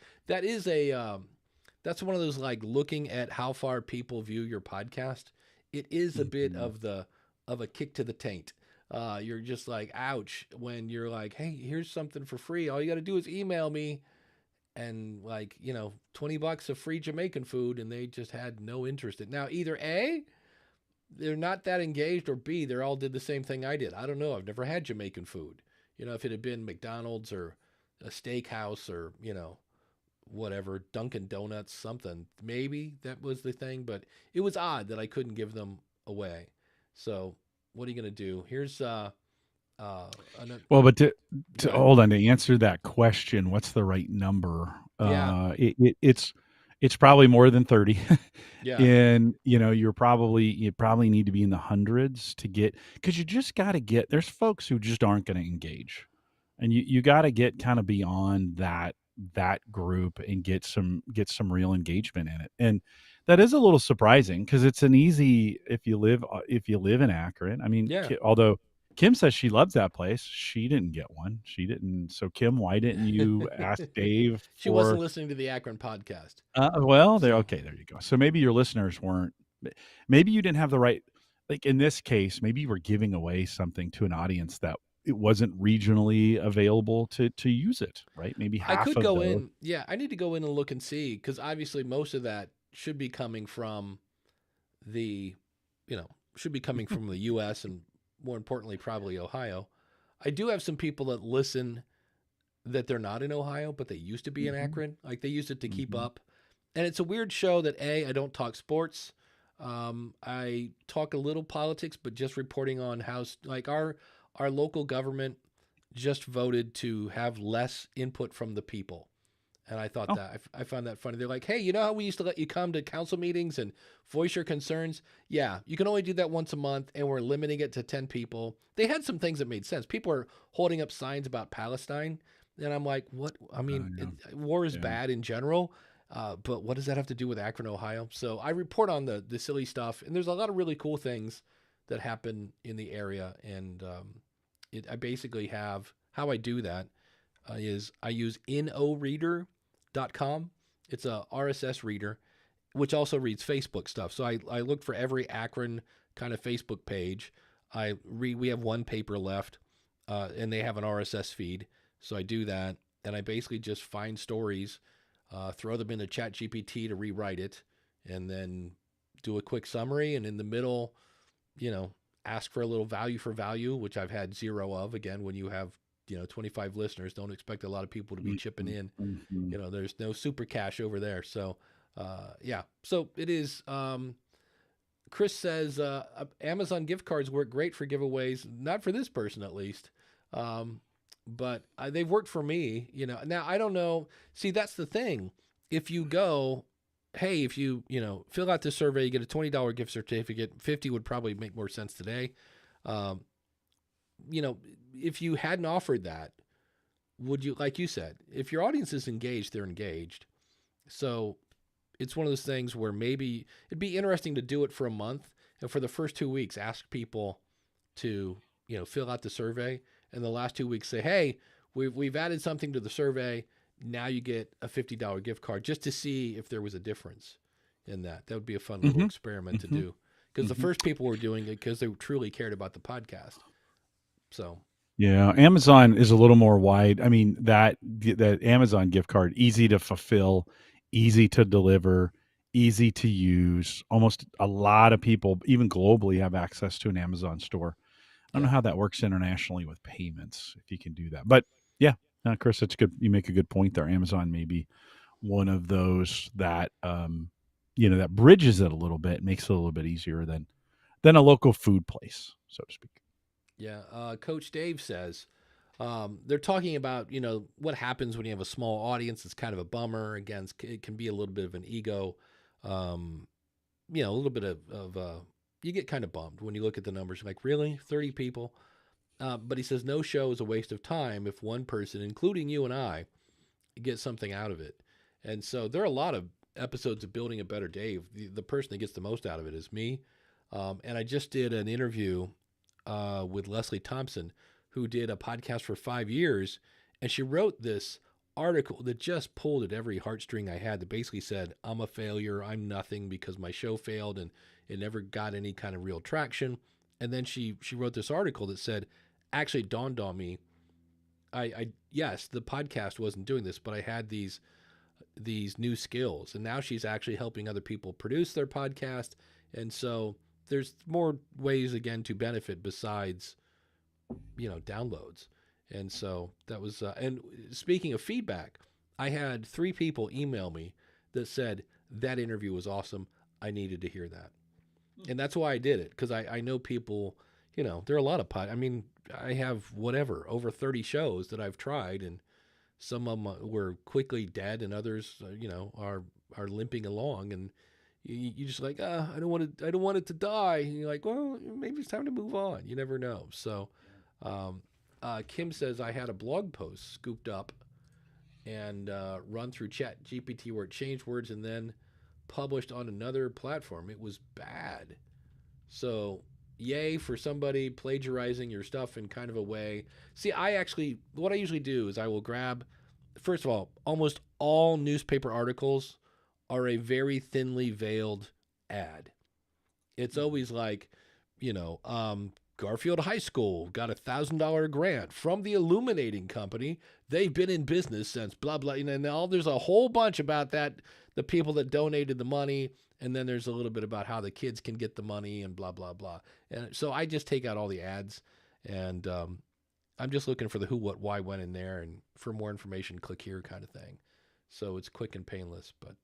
one of those, like, looking at how far people view your podcast. It is a bit of a kick to the taint. You're just like, ouch, when you're like, hey, here's something for free. All you got to do is email me, and, like, $20 of free Jamaican food, and they just had no interest in it. Now, either A, they're not that engaged, or B, they all did the same thing I did. I don't know. I've never had Jamaican food. If it had been McDonald's or a steakhouse or, whatever, Dunkin' Donuts, something, maybe that was the thing. But it was odd that I couldn't give them away. So what are you going to do? Here's Well, but to go ahead. hold on, to answer that question, what's the right number? Yeah, It's probably more than 30. yeah. And you probably need to be in the hundreds to get, because you just got to get, there's folks who just aren't going to engage, and you got to get kind of beyond that group and get some real engagement in it. And that is a little surprising, because it's an easy, if you live in Akron. I mean, Yeah. although Kim says she loves that place, she didn't get one. She didn't. So Kim, why didn't you ask Dave She wasn't for? listening to the Akron podcast. Well, there. So Okay, there you go. So maybe your listeners weren't. Maybe you didn't have the right. Like in this case, maybe you were giving away something to an audience that it wasn't regionally available to use it. Right? Maybe I half could of go those. in. Yeah, I need to go in and look and see, because obviously most of that should be coming from the, should be coming from the U.S. and, more importantly, probably Ohio. I do have some people that listen that they're not in Ohio, but they used to be in Mhm, Akron. Like, they used it to keep mhm. up. And it's a weird show that, A, I don't talk sports. I talk a little politics, but just reporting on how, like, our local government just voted to have less input from the people. And I thought Oh, that I found that funny. They're like, hey, how we used to let you come to council meetings and voice your concerns? Yeah, you can only do that once a month, and we're limiting it to 10 people. They had some things that made sense. People are holding up signs about Palestine. And I'm like, what? I mean, yeah, war is yeah. bad in general, but what does that have to do with Akron, Ohio? So I report on the silly stuff, and there's a lot of really cool things that happen in the area. And I basically have, how I do that is I use noreader.com, It's a RSS reader, which also reads Facebook stuff. So I look for every Akron kind of Facebook page. We have one paper left, and they have an RSS feed. So I do that, and I basically just find stories, throw them into ChatGPT to rewrite it, and then do a quick summary. And in the middle, ask for a little value for value, which I've had zero of. Again, when you have 25 listeners, don't expect a lot of people to be chipping in. Mm-hmm. There's no super cash over there. So yeah, so it is. Chris says Amazon gift cards work great for giveaways. Not for this person, at least. But they've worked for me, Now, I don't know. See, that's the thing. If you go, hey, if you fill out this survey, you get a $20 gift certificate. 50 would probably make more sense today. If you hadn't offered that, would you, like you said, if your audience is engaged, they're engaged. So it's one of those things where maybe it'd be interesting to do it for a month. And for the first 2 weeks, ask people to, fill out the survey. And the last 2 weeks say, hey, we've added something to the survey. Now you get a $50 gift card, just to see if there was a difference in that. That would be a fun little experiment to do. Because the first people were doing it because they truly cared about the podcast. So yeah, Amazon is a little more wide. I mean, that Amazon gift card, easy to fulfill, easy to deliver, easy to use. Almost a lot of people, even globally, have access to an Amazon store. I don't know how that works internationally with payments, if you can do that. But yeah, Chris, that's good. You make a good point there. Amazon may be one of those that that bridges it a little bit, makes it a little bit easier than a local food place, so to speak. Yeah, Coach Dave says they're talking about what happens when you have a small audience. It's kind of a bummer. Again, it can be a little bit of an ego. A little bit of you get kind of bummed when you look at the numbers. You're like, really, 30 people? But he says no show is a waste of time if one person, including you and I, get something out of it. And so there are a lot of episodes of Building a Better Dave. The person that gets the most out of it is me. And I just did an interview with Leslie Thompson, who did a podcast for 5 years, and she wrote this article that just pulled at every heartstring I had, that basically said, I'm a failure, I'm nothing because my show failed and it never got any kind of real traction. And then she wrote this article that said, actually dawned on me, yes, the podcast wasn't doing this, but I had these new skills, and now she's actually helping other people produce their podcast. And so there's more ways, again, to benefit besides, downloads. And so that was, and speaking of feedback, I had 3 people email me that said, that interview was awesome. I needed to hear that. And that's why I did it. Cause I know people, there are a lot of I have over 30 shows that I've tried, and some of them were quickly dead, and others, are limping along, and you just like, I don't want it to die. And you're like, well, maybe it's time to move on. You never know. So, Kim says, I had a blog post scooped up and run through Chat GPT where it changed words and then published on another platform. It was bad. So yay for somebody plagiarizing your stuff in kind of a way. See, what I usually do is I will grab, first of all, almost all newspaper articles are a very thinly veiled ad. It's always like, Garfield High School got a $1,000 grant from the Illuminating Company. They've been in business since blah, blah. And there's a whole bunch about that, the people that donated the money. And then there's a little bit about how the kids can get the money and blah, blah, blah. And so I just take out all the ads, and I'm just looking for the who, what, why, when in there. And for more information, click here kind of thing. So it's quick and painless. But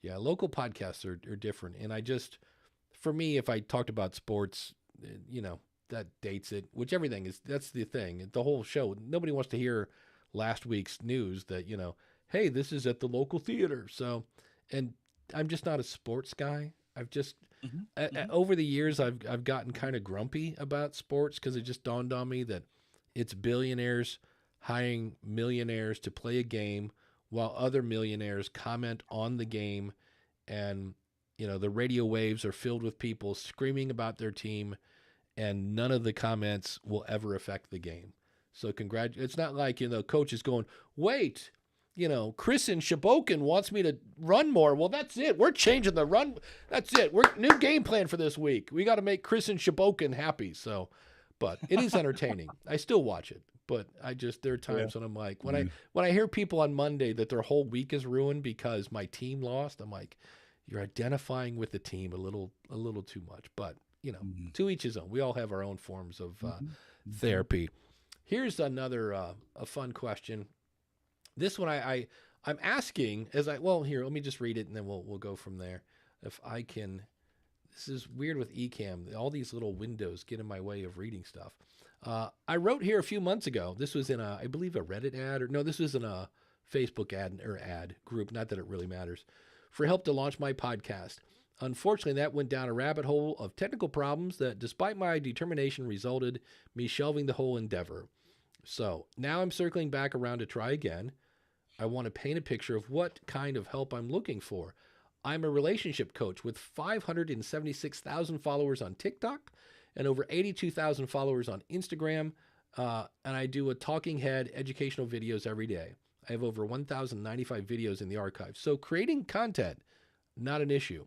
yeah, local podcasts are different. And for me, if I talked about sports, that dates it, which everything is, that's the thing. The whole show, nobody wants to hear last week's news that, hey, this is at the local theater. So, and I'm just not a sports guy. I've just, over the years, I've gotten kind of grumpy about sports because it just dawned on me that it's billionaires hiring millionaires to play a game while other millionaires comment on the game. And, the radio waves are filled with people screaming about their team, and none of the comments will ever affect the game. So it's not like, coach is going, wait, Chris in Shabokin wants me to run more. Well, that's it. We're changing the run. That's it. We're new game plan for this week. We got to make Chris in Shabokin happy. So, but it is entertaining. I still watch it, but there are times when I'm like, when I hear people on Monday that their whole week is ruined because my team lost, I'm like, you're identifying with the team a little too much. But to each his own. We all have our own forms of therapy. Here's another a fun question. This one I'm asking here, let me just read it and then we'll go from there. If I can, this is weird with Ecamm. All these little windows get in my way of reading stuff. I wrote here a few months ago. This was in I believe a Reddit ad, this was in a Facebook ad group. Not that it really matters. For help to launch my podcast. Unfortunately, that went down a rabbit hole of technical problems that, despite my determination, resulted me shelving the whole endeavor. So now I'm circling back around to try again. I want to paint a picture of what kind of help I'm looking for. I'm a relationship coach with 576,000 followers on TikTok and over 82,000 followers on Instagram. And I do a talking head educational videos every day. I have over 1,095 videos in the archive. So creating content, not an issue.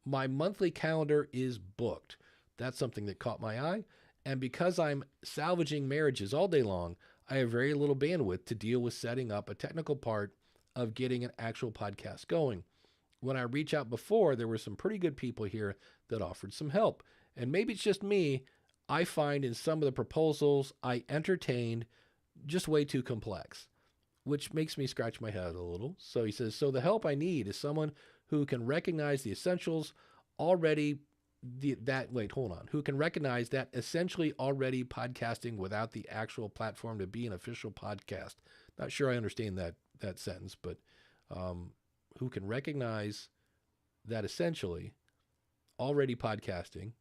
My monthly calendar is booked. That's something that caught my eye. And because I'm salvaging marriages all day long, I have very little bandwidth to deal with setting up a technical part of getting an actual podcast going. When I reached out before, there were some pretty good people here that offered some help. And maybe it's just me, I find in some of the proposals I entertained just way too complex, which makes me scratch my head a little. So he says, so the help I need is someone who can recognize the essentials already who can recognize that essentially already podcasting without the actual platform to be an official podcast. Not sure I understand that sentence, but who can recognize that essentially already podcasting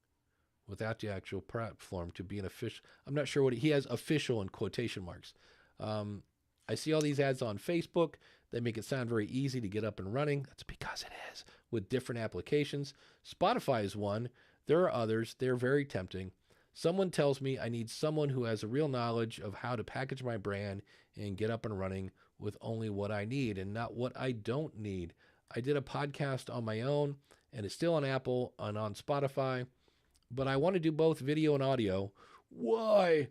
without the actual platform to be an official. I'm not sure what he has official in quotation marks. I see all these ads on Facebook. They make it sound very easy to get up and running. That's because it is, with different applications. Spotify is one. There are others. They're very tempting. Someone tells me I need someone who has a real knowledge of how to package my brand and get up and running with only what I need and not what I don't need. I did a podcast on my own, and it's still on Apple and on Spotify, but I want to do both video and audio. Why?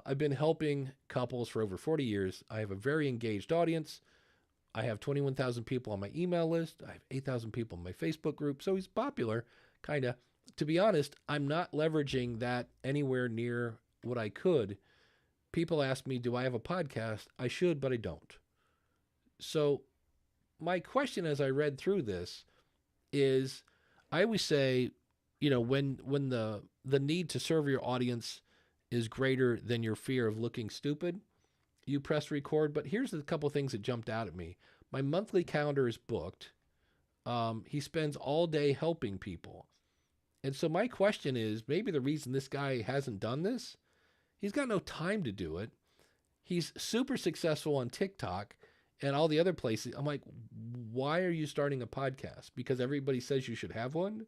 I've been helping couples for over 40 years. I have a very engaged audience. I have 21,000 people on my email list. I have 8,000 people in my Facebook group. So he's popular, kind of. To be honest, I'm not leveraging that anywhere near what I could. People ask me, do I have a podcast? I should, but I don't. So my question as I read through this is, I always say, when the need to serve your audience is greater than your fear of looking stupid, you press record. But here's a couple things that jumped out at me. My monthly calendar is booked. He spends all day helping people. And so my question is, maybe the reason this guy hasn't done this, he's got no time to do it. He's super successful on TikTok and all the other places. I'm like, why are you starting a podcast? Because everybody says you should have one?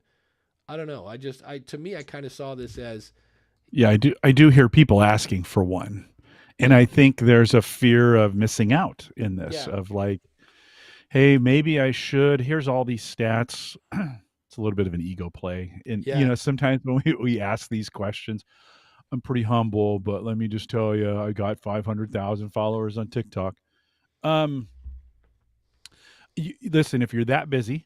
I don't know. To me, I kind of saw this as... Yeah, I do hear people asking for one. And I think there's a fear of missing out in this, of like, hey, maybe I should. Here's all these stats. It's a little bit of an ego play. And, sometimes when we ask these questions, I'm pretty humble, but let me just tell you, I got 500,000 followers on TikTok. Listen, if you're that busy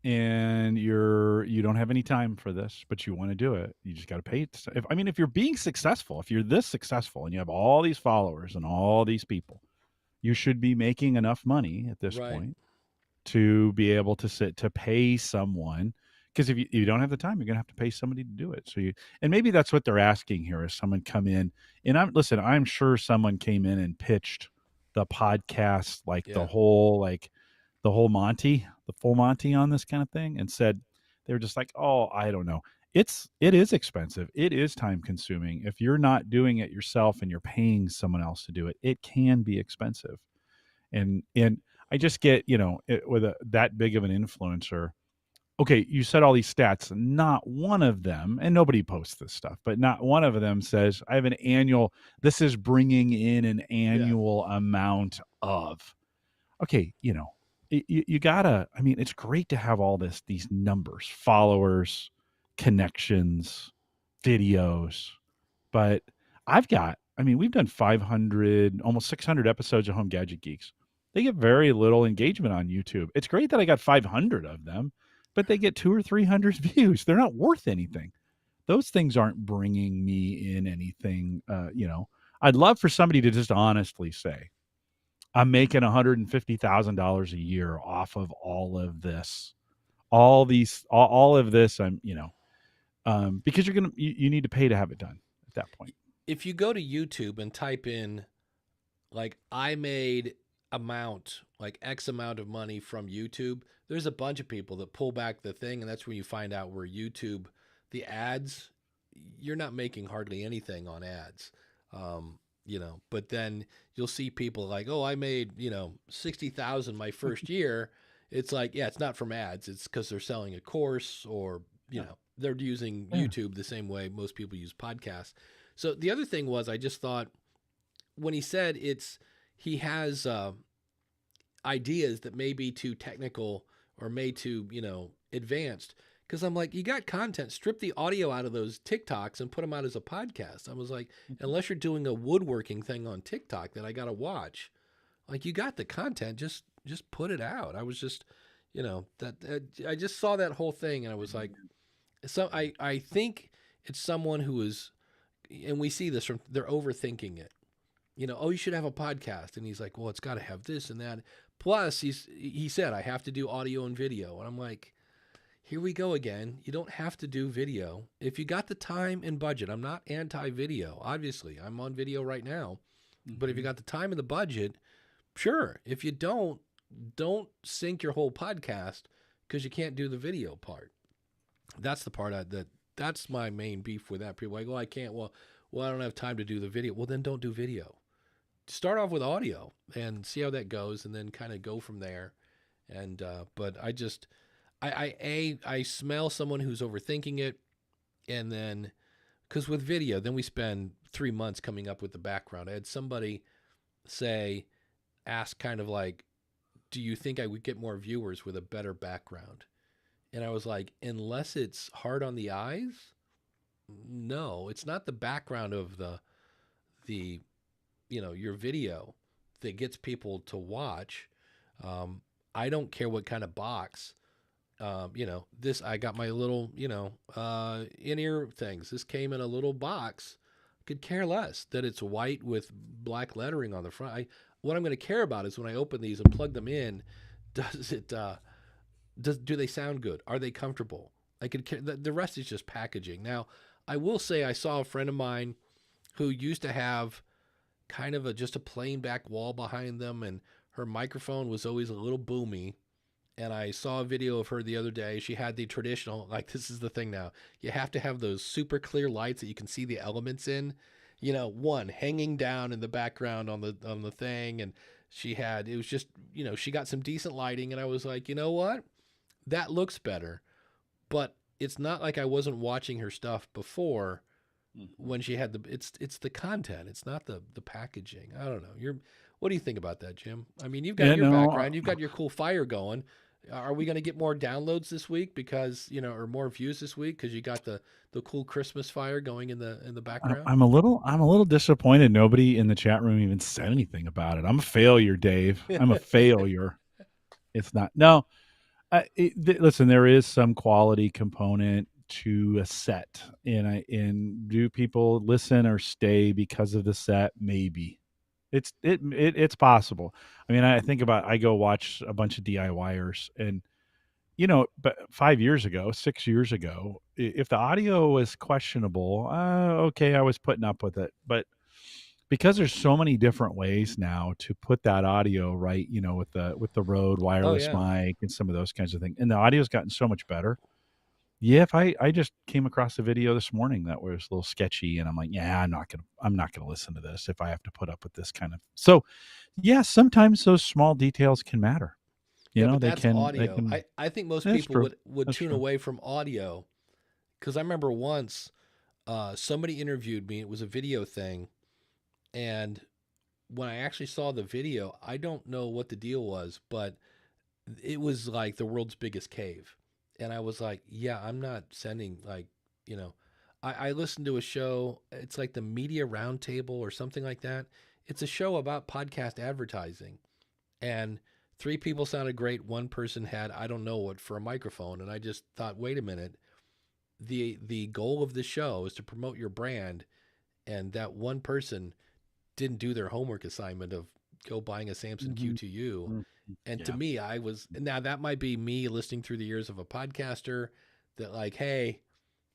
and you don't have any time for this, but you want to do it, you just got to pay it. If you're being successful, if you're this successful and you have all these followers and all these people, you should be making enough money at this point to be able to pay someone. Because if you don't have the time, you're going to have to pay somebody to do it. And maybe that's what they're asking here, is someone come in and I'm sure someone came in and pitched the podcast, the full Monty on this kind of thing, and said, they were just like, oh, I don't know. It is expensive. It is time consuming. If you're not doing it yourself and you're paying someone else to do it, it can be expensive. And I just get, with that big of an influencer, okay, you said all these stats, not one of them, and nobody posts this stuff, but not one of them says, I have this is bringing in an annual amount of. okay, you gotta, I mean, it's great to have all these numbers, followers, connections, videos, but I mean, we've done 500, almost 600 episodes of Home Gadget Geeks. They get very little engagement on YouTube. It's great that I got 500 of them, but they get 200 or 300 views. They're not worth anything. Those things aren't bringing me in anything. I'd love for somebody to just honestly say, I'm making $150,000 a year off of all of this, all of this. Because you need to pay to have it done at that point. If you go to YouTube and type in, like, I made amount, like X amount of money from YouTube, there's a bunch of people that pull back the thing, and that's when you find out where YouTube, the ads, you're not making hardly anything on ads. But then you'll see people like, oh, I made, 60,000 my first year. It's like, yeah, it's not from ads. It's because they're selling a course, or, they're using YouTube the same way most people use podcasts. So the other thing was, I just thought, when he said he has ideas that may be too technical or may too, advanced. Because I'm like, you got content, strip the audio out of those TikToks and put them out as a podcast. I was like, unless you're doing a woodworking thing on TikTok that I got to watch, like, you got the content, just put it out. I was just, I just saw that whole thing, and I was like, so I think it's someone who is, and we see this from, they're overthinking it. Oh, you should have a podcast. And he's like, well, it's got to have this and that. Plus, he said, I have to do audio and video. And I'm like, here we go again. You don't have to do video. If you got the time and budget, I'm not anti-video. Obviously, I'm on video right now. Mm-hmm. But if you got the time and the budget, sure. If you don't sync your whole podcast because you can't do the video part. That's the part that's my main beef with that. People are like, well, I can't. Well, I don't have time to do the video. Well, then don't do video. Start off with audio and see how that goes, and then kind of go from there. And but I smell someone who's overthinking it, and then, because with video, then we spend 3 months coming up with the background. I had somebody ask kind of like, do you think I would get more viewers with a better background? And I was like, unless it's hard on the eyes, no, it's not the background of the your video that gets people to watch. I don't care what kind of box. This, I got my little, in-ear things. This came in a little box. Could care less that it's white with black lettering on the front. What I'm going to care about is when I open these and plug them in, do they sound good? Are they comfortable? I could care. The rest is just packaging. Now, I will say I saw a friend of mine who used to have kind of just a plain back wall behind them, and her microphone was always a little boomy. And I saw a video of her the other day. She had the traditional, like, this is the thing now. You have to have those super clear lights that you can see the elements in. One hanging down in the background on the thing. And it was just, she got some decent lighting. And I was like, you know what? That looks better. But it's not like I wasn't watching her stuff before when she had it's the content. It's not the packaging. I don't know. What do you think about that, Jim? I mean, you've got your background. You've got your cool fire going. Are we going to get more downloads this week because, or more views this week because you got the cool Christmas fire going in the background? I'm a little disappointed. Nobody in the chat room even said anything about it. I'm a failure, Dave. I'm a failure. It's not. No. Listen, there is some quality component to a set, and do people listen or stay because of the set? Maybe. It's possible. I mean, I think about, I go watch a bunch of DIYers, and but 5 years ago, 6 years ago, if the audio was questionable, okay, I was putting up with it. But because there's so many different ways now to put that audio right, with the Rode wireless mic and some of those kinds of things, and the audio's gotten so much better. Yeah, if I just came across a video this morning that was a little sketchy, and I'm like, yeah, I'm not gonna listen to this if I have to put up with this kind of. So, yeah, sometimes those small details can matter. But that's audio. I think most people would tune true. away from audio, because I remember once somebody interviewed me. It was a video thing, and when I actually saw the video, I don't know what the deal was, but it was like the world's biggest cave. And I was like, yeah, I'm not sending like, you know, I listened to a show. It's like the Media Roundtable or something like that. It's a show about podcast advertising. And three people sounded great. One person had, I don't know what, for a microphone. And I just thought, wait a minute. The goal of the show is to promote your brand. And that one person didn't do their homework assignment of go buying a Samson Mhm. Q2U. Mhm. And to Yeah. me, now that might be me listening through the ears of a podcaster that like, hey,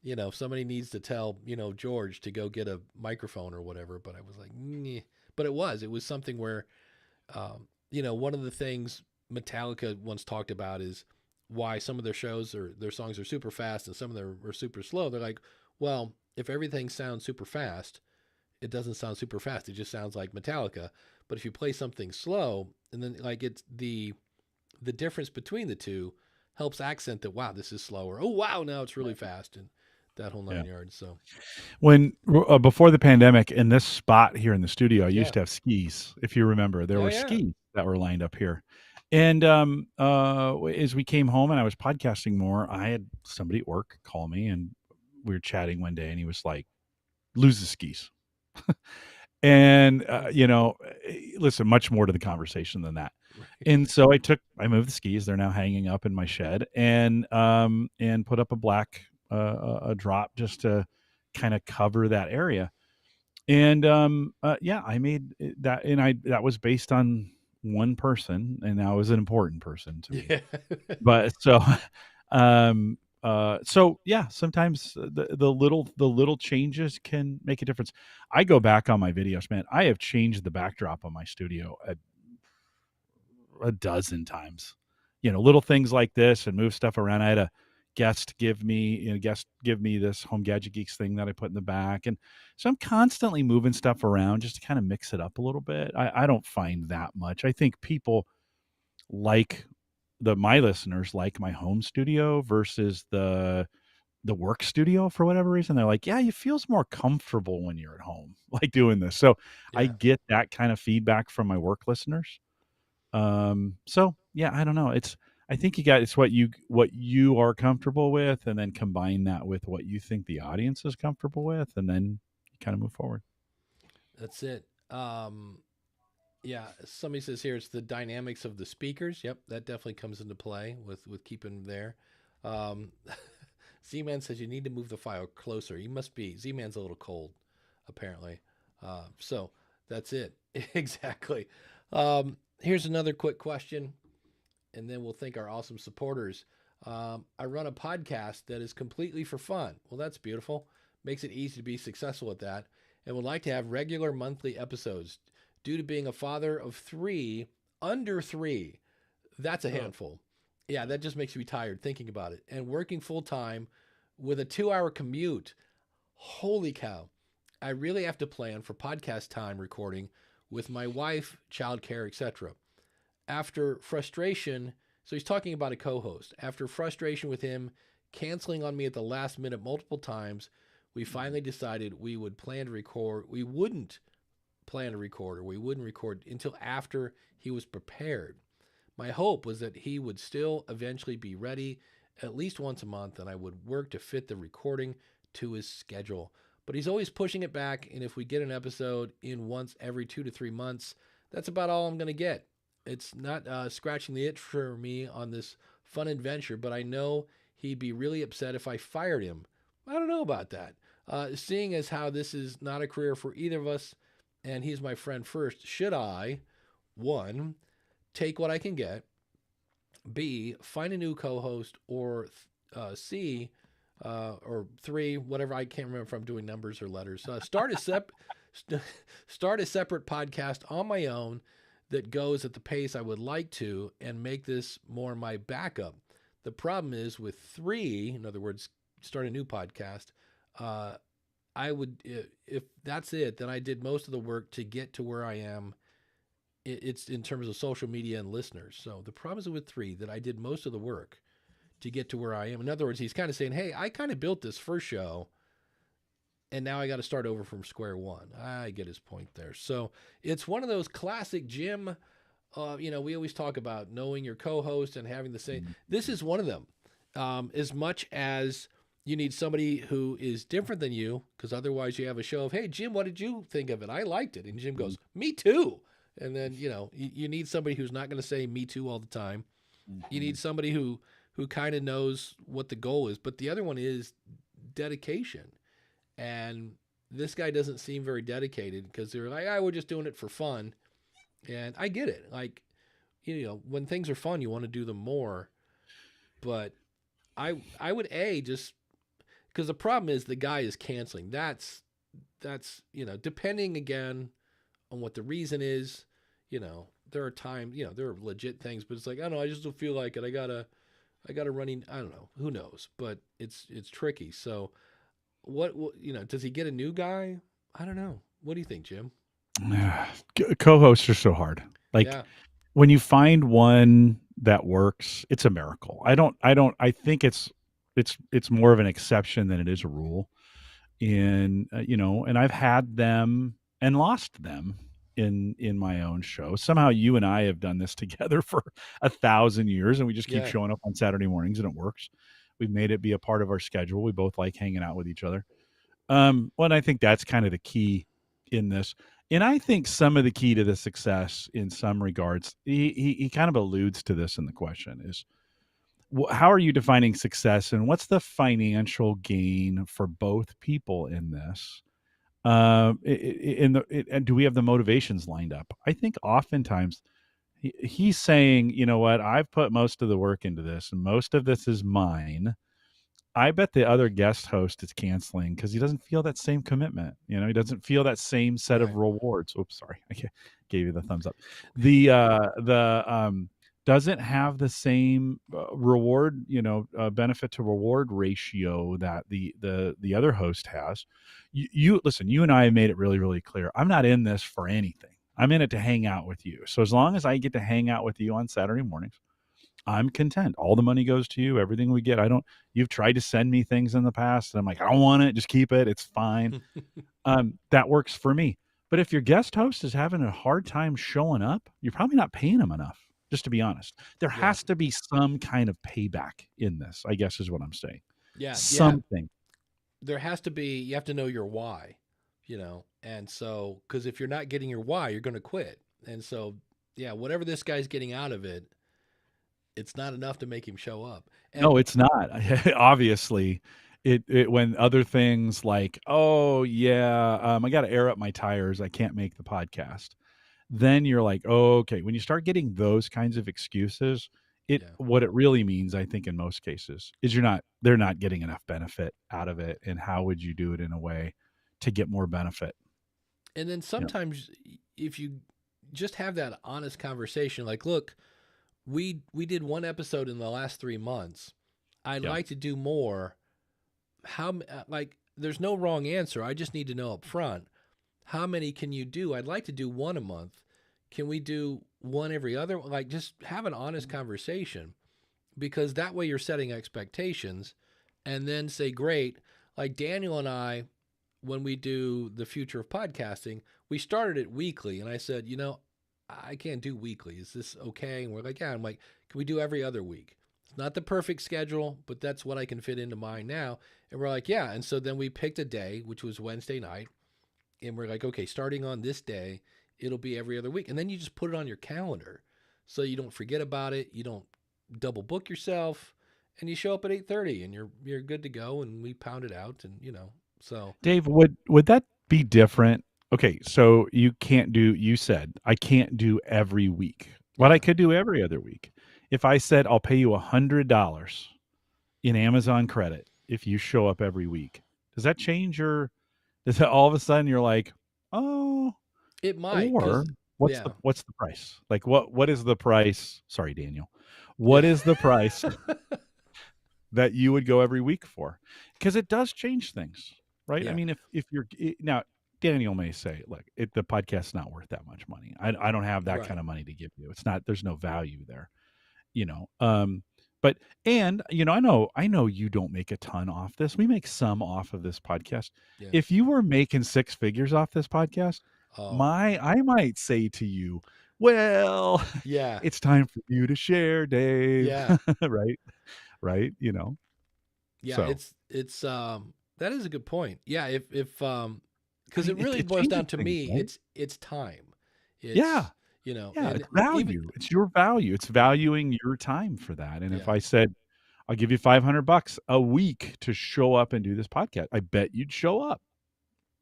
if somebody needs to tell, George to go get a microphone or whatever. But I was like, "Nyeh." But it was something where, one of the things Metallica once talked about is why some of their shows or their songs are super fast and some of them are super slow. They're like, well, if everything sounds super fast, it doesn't sound super fast. It just sounds like Metallica. But if you play something slow, and then like it's the difference between the two helps accent that wow, this is slower. Oh wow, now it's really fast and that whole Yeah. nine yards. So When before the pandemic, in this spot here in the studio, I yeah, used to have skis. If you remember, there oh were yeah, skis that were lined up here. And as we came home and I was podcasting more, I had somebody at work call me, and we were chatting one day, and he was like, "Lose the skis." And listen, much more to the conversation than that. right. And so I moved the skis. They're now hanging up in my shed, and put up a black a drop just to kind of cover that area. And yeah, I made that, and I that was based on one person, and that was an important person to me. Yeah, But so so yeah, sometimes the little changes can make a difference. I go back on my videos, man. I have changed the backdrop on my studio a dozen times. Little things like this, and move stuff around. I had a guest give me this Home Gadget Geeks thing that I put in the back, and so I'm constantly moving stuff around just to kind of mix it up a little bit. I don't find that much. I think people like my listeners like my home studio versus the work studio for whatever reason. They're like, yeah, it feels more comfortable when you're at home, like doing this. So I yeah. get that kind of feedback from my work listeners. So yeah, I don't know. I think it's what you are comfortable with, and then combine that with what you think the audience is comfortable with, and then you kind of move forward. That's it. Yeah. Somebody says here it's the dynamics of the speakers. Yep, that definitely comes into play with keeping them there. Um, Z-Man says you need to move the file closer. You must be Z-Man's a little cold, apparently. So that's it. Exactly. Here's another quick question, and then we'll thank our awesome supporters. I run a podcast that is completely for fun. Well, that's beautiful. Makes it easy to be successful at that, and would like to have regular monthly episodes. Due to being a father of three, under three, that's a Oh, handful. Yeah, that just makes me tired thinking about it. And working full time with a 2 hour commute. Holy cow. I really have to plan for podcast time recording with my wife, childcare, etc. After frustration, so he's talking about a co host. After frustration with him canceling on me at the last minute multiple times, we finally decided we would plan to record. We wouldn't plan to record, or we wouldn't record until after he was prepared. My hope was that he would still eventually be ready at least once a month, and I would work to fit the recording to his schedule. But he's always pushing it back, and if we get an episode in once every 2 to 3 months, that's about all I'm going to get. It's not scratching the itch for me on this fun adventure, but I know he'd be really upset if I fired him. I don't know about that. Seeing as how this is not a career for either of us, and he's my friend first, should I, one, take what I can get, B, find a new co-host, or C, or three, whatever, I can't remember if I'm doing numbers or letters. Start a separate podcast on my own that goes at the pace I would like to, and make this more my backup. The problem is with three, in other words, start a new podcast. Uh, I would, if that's it, then I did most of the work to get to where I am. It's in terms of social media and listeners. So the problem is with three that I did most of the work to get to where I am. In other words, he's kind of saying, hey, I kind of built this first show, and now I got to start over from square one. I get his point there. So it's one of those classic Jim. We always talk about knowing your co-host and having the same. This is one of them. As much as you need somebody who is different than you, because otherwise you have a show of, hey, Jim, what did you think of it? I liked it. And Jim goes, me too. And then, you need somebody who's not going to say me too all the time. You need somebody who kind of knows what the goal is. But the other one is dedication. And this guy doesn't seem very dedicated because they're like, we're just doing it for fun. And I get it. Like, when things are fun, you want to do them more. But I would just because the problem is the guy is canceling. That's depending again on what the reason is. There are times, there are legit things, but it's like, I don't know, I just don't feel like it. I gotta running. I don't know. Who knows? But it's tricky. So what does he get a new guy? I don't know. What do you think, Jim? Co-hosts are so hard. Like when you find one that works, it's a miracle. I think it's more of an exception than it is a rule. And and I've had them and lost them in my own show. Somehow you and I have done this together for 1,000 years, and we just keep showing up on Saturday mornings, and it works. We've made it be a part of our schedule. We both like hanging out with each other. And I think that's kind of the key in this. And I think some of the key to the success in some regards, he kind of alludes to this in the question, is how are you defining success, and what's the financial gain for both people in this? And do we have the motivations lined up? I think oftentimes he's saying, you know what, I've put most of the work into this, and most of this is mine. I bet the other guest host is canceling because he doesn't feel that same commitment. He doesn't feel that same set of rewards. Oops, sorry, I gave you the thumbs up. The doesn't have the same reward, benefit to reward ratio that the other host has. You listen. You and I have made it really, really clear. I'm not in this for anything. I'm in it to hang out with you. So as long as I get to hang out with you on Saturday mornings, I'm content. All the money goes to you. Everything we get. You've tried to send me things in the past, and I'm like, I don't want it. Just keep it. It's fine. That works for me. But if your guest host is having a hard time showing up, you're probably not paying them enough. Just to be honest, there has to be some kind of payback in this, I guess is what I'm saying. Yeah. Something. There has to be, you have to know your why, and so, because if you're not getting your why, you're going to quit. And so, whatever this guy's getting out of it, it's not enough to make him show up. And no, it's not. Obviously, it when other things like, I got to air up my tires, I can't make the podcast. Then you're like, oh, okay. When you start getting those kinds of excuses, what it really means, I think, in most cases, is they're not getting enough benefit out of it. And how would you do it in a way to get more benefit? And then sometimes if you just have that honest conversation, like, look, we did one episode in the last 3 months. I'd like to do more. There's no wrong answer. I just need to know up front. How many can you do? I'd like to do one a month. Can we do one every other? Like, just have an honest conversation, because that way you're setting expectations, and then say, great. Like Daniel and I, when we do the future of podcasting, we started it weekly, and I said, I can't do weekly. Is this okay? And we're like, I'm like, can we do every other week? It's not the perfect schedule, but that's what I can fit into mine now. And we're like, yeah. And so then we picked a day, which was Wednesday night. And we're like, okay, starting on this day, it'll be every other week. And then you just put it on your calendar so you don't forget about it. You don't double book yourself, and you show up at 8:30 and you're good to go. And we pound it out, and so. Dave, would that be different? Okay, so you said I can't do every week. What I could do every other week. If I said I'll pay you $100 in Amazon credit if you show up every week, does that change is that all of a sudden you're like, oh, it might? Or what's the price? Like what is the price? Sorry, Daniel. What is the price that you would go every week for? Because it does change things, right? I mean, if you're now, Daniel may say, look, the podcast's not worth that much money. I don't have that kind of money to give you. It's not. There's no value there, But I know you don't make a ton off this. We make some off of this podcast. Yeah. If you were making six figures off this podcast, Oh, I might say to you, well, yeah. it's time for you to share, Dave. Yeah. Right? Right? Yeah. So That is a good point. Yeah. I Because mean, it really it boils changes down to things, me, right? it's time. Yeah. It's, Yeah, and it's even, value. It's your value. It's valuing your time for that. And if yeah. I said, I'll give you $500 a week to show up and do this podcast, I bet you'd show up.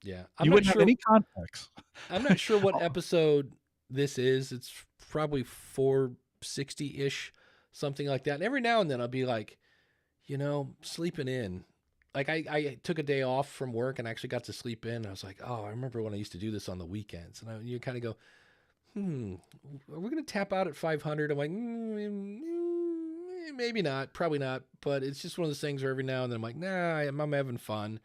Yeah. You wouldn't have any context. I'm not sure what episode this is. It's probably 460-ish, something like that. And every now and then I'll be like, sleeping in. Like I took a day off from work and actually got to sleep in. I was like, oh, I remember when I used to do this on the weekends. And you kind of go, are we going to tap out at 500? I'm like, maybe not, probably not. But it's just one of those things where every now and then I'm like, nah, I'm having fun,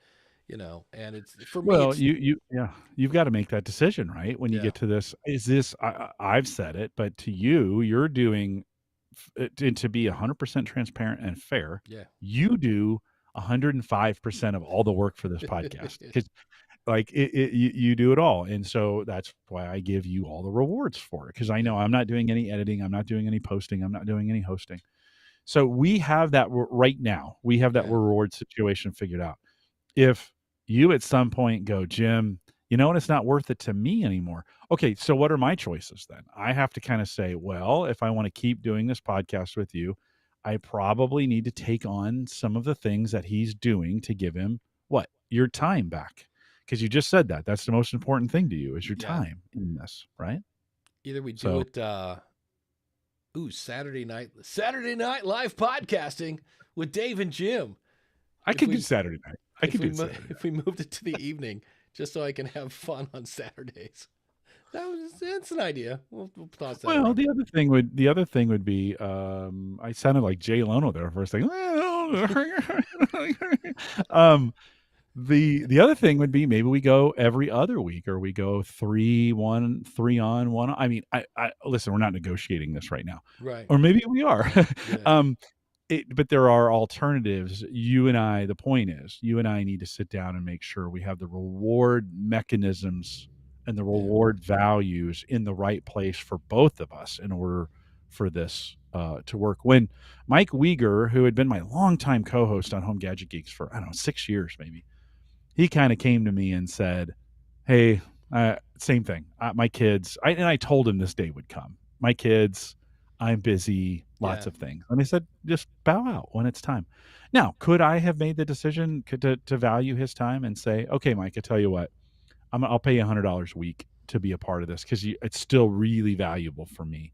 and it's, for me, Well, it's, you've got to make that decision, right? When you yeah, get to this, is this, I've said it, but to you, you're doing, to be 100% transparent and fair, yeah, you do 105% of all the work for this podcast. Because like you do it all, and so that's why I give you all the rewards for it, because I know I'm not doing any editing, I'm not doing any posting, I'm not doing any hosting. So we have that right now, we have that yeah, reward situation figured out. If you at some point go, Jim, you know what, it's not worth it to me anymore. Okay, so what are my choices then? I have to kind of say, well, if I want to keep doing this podcast with you, I probably need to take on some of the things that he's doing to give him what? Your time back. Because you just said that. That's the most important thing to you is your yeah. time in this, right? Either we do So it, Saturday night live podcasting with Dave and Jim. I If could do we Saturday night. I could do if Saturday we moved it to the evening, just so I can have fun on Saturdays. That's an idea. We'll toss that Well, around. the other thing would be, I sounded like Jay Leno there for a second. um, the other thing would be maybe we go every other week, or we go 3 on 1. I mean, I listen, we're not negotiating this right now, Right. or maybe we are. Yeah. But there are alternatives. The point is, you and I need to sit down and make sure we have the reward mechanisms and the Yeah. reward values in the right place for both of us in order for this to work. When Mike Uyghur, who had been my longtime co-host on Home Gadget Geeks for, I don't know, 6 years maybe, he kind of came to me and said, hey, same thing. My kids, and I told him this day would come. My kids, I'm busy, lots Yeah. of things. And I said, just bow out when it's time. Now, could I have made the decision to value his time and say, okay, Mike, I tell you what, I'll pay you $100 a week to be a part of this, because it's still really valuable for me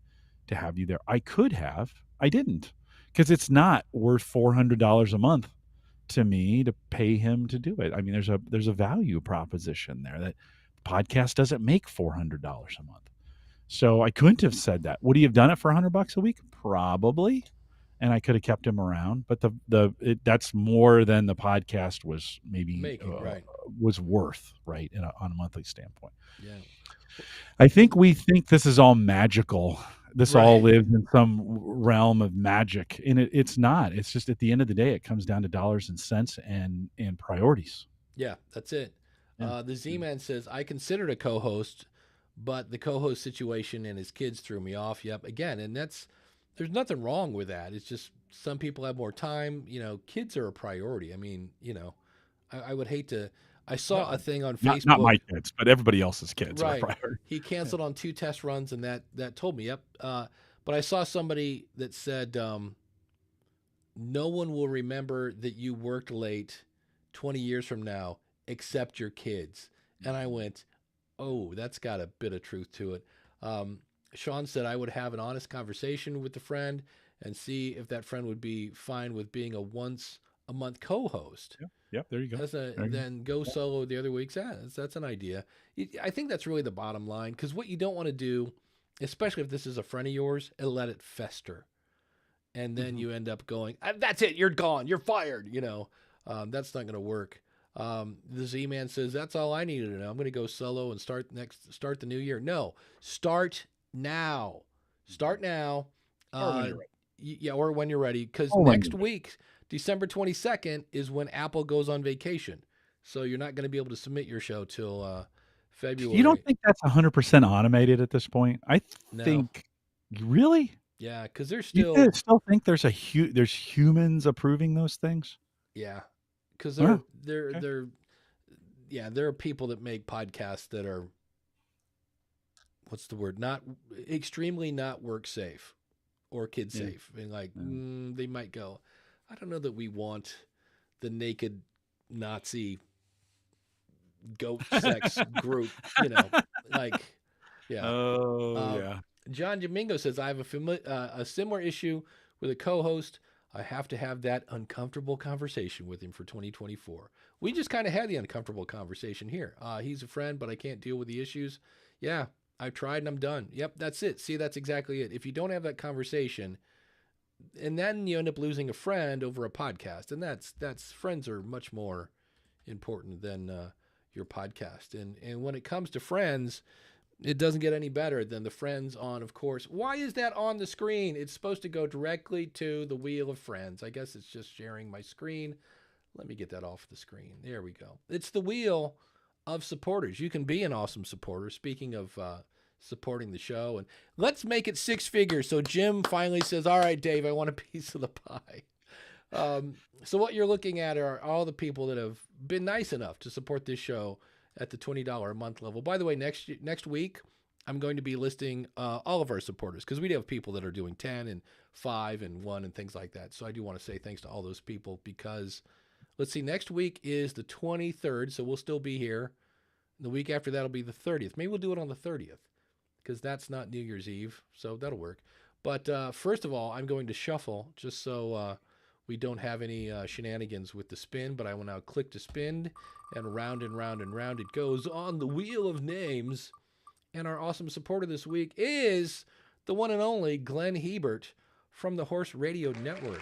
to have you there. I could have. I didn't, because it's not worth $400 a month to me to pay him to do it. I mean, there's a value proposition there that podcast doesn't make $400 a month. So I couldn't have said that. Would he have done it for $100 a week? Probably. And I could have kept him around, but that's more than the podcast was maybe Right. was worth, right, on a monthly standpoint. Yeah. I think we think this is all magical. This all Right. lives in some realm of magic, and it's not. It's just, at the end of the day, it comes down to dollars and cents and priorities. Yeah. That's it. Yeah. The Z-Man says, I considered a co-host, but the co-host situation and his kids threw me off. Yep. Again, and there's nothing wrong with that. It's just some people have more time. Kids are a priority. I mean, I would hate to. I saw a thing on Facebook. Not my kids, but everybody else's kids are a Right. priority. He canceled on 2 test runs, and that told me, yep. But I saw somebody that said, no one will remember that you worked late 20 years from now except your kids. And I went, oh, that's got a bit of truth to it. Sean said I would have an honest conversation with the friend and see if that friend would be fine with being a once a month co-host. Yep, there you go. Then go solo the other weeks. Yeah, that's an idea. I think that's really the bottom line, because what you don't want to do, especially if this is a friend of yours, is let it fester. And then you end up going, that's it, you're gone, you're fired. That's not going to work. The Z-Man says, that's all I needed to know. I'm going to go solo and start the new year. No, start now. Start now. Or when you're ready. Yeah, or when you're ready, because Oh, when next you're week, December 22nd, is when Apple goes on vacation. So you're not going to be able to submit your show till You don't February. think that's 100% automated at this point? I No. think really? Yeah, because there's You still, still think there's humans approving those things? yeah, because Oh, okay. there are people that make podcasts that are, what's the word? Not extremely not work safe or kid Yeah. safe. And like, Yeah. they might go, I don't know that we want the naked Nazi goat sex group, like, yeah. Oh, Uh, yeah. John Domingo says, I have a similar issue with a co-host. I have to have that uncomfortable conversation with him for 2024. We just kind of had the uncomfortable conversation here. He's a friend, but I can't deal with the issues. Yeah, I've tried and I'm done. Yep, that's it. See, that's exactly it. If you don't have that conversation, and then you end up losing a friend over a podcast, and that's friends are much more important than your podcast. And when it comes to friends, it doesn't get any better than the friends on, of course. Why is that on the screen? It's supposed to go directly to the wheel of friends. I guess it's just sharing my screen. Let me get that off the screen. There we go. It's the wheel of supporters. You can be an awesome supporter. Speaking of supporting the show, and let's make it 6 figures. So Jim finally says, all right, Dave, I want a piece of the pie. So what you're looking at are all the people that have been nice enough to support this show at the $20 a month level. By the way, next week, I'm going to be listing all of our supporters, because we do have people that are doing 10 and 5 and 1 and things like that. So I do want to say thanks to all those people, because let's see, next week is the 23rd, so we'll still be here. The week after that will be the 30th. Maybe we'll do it on the 30th, because that's not New Year's Eve, so that'll work. But first of all, I'm going to shuffle just so we don't have any shenanigans with the spin, but I will now click to spin, and round and round and round it goes on the wheel of names. And our awesome supporter this week is the one and only Glenn Hebert from the Horse Radio Network.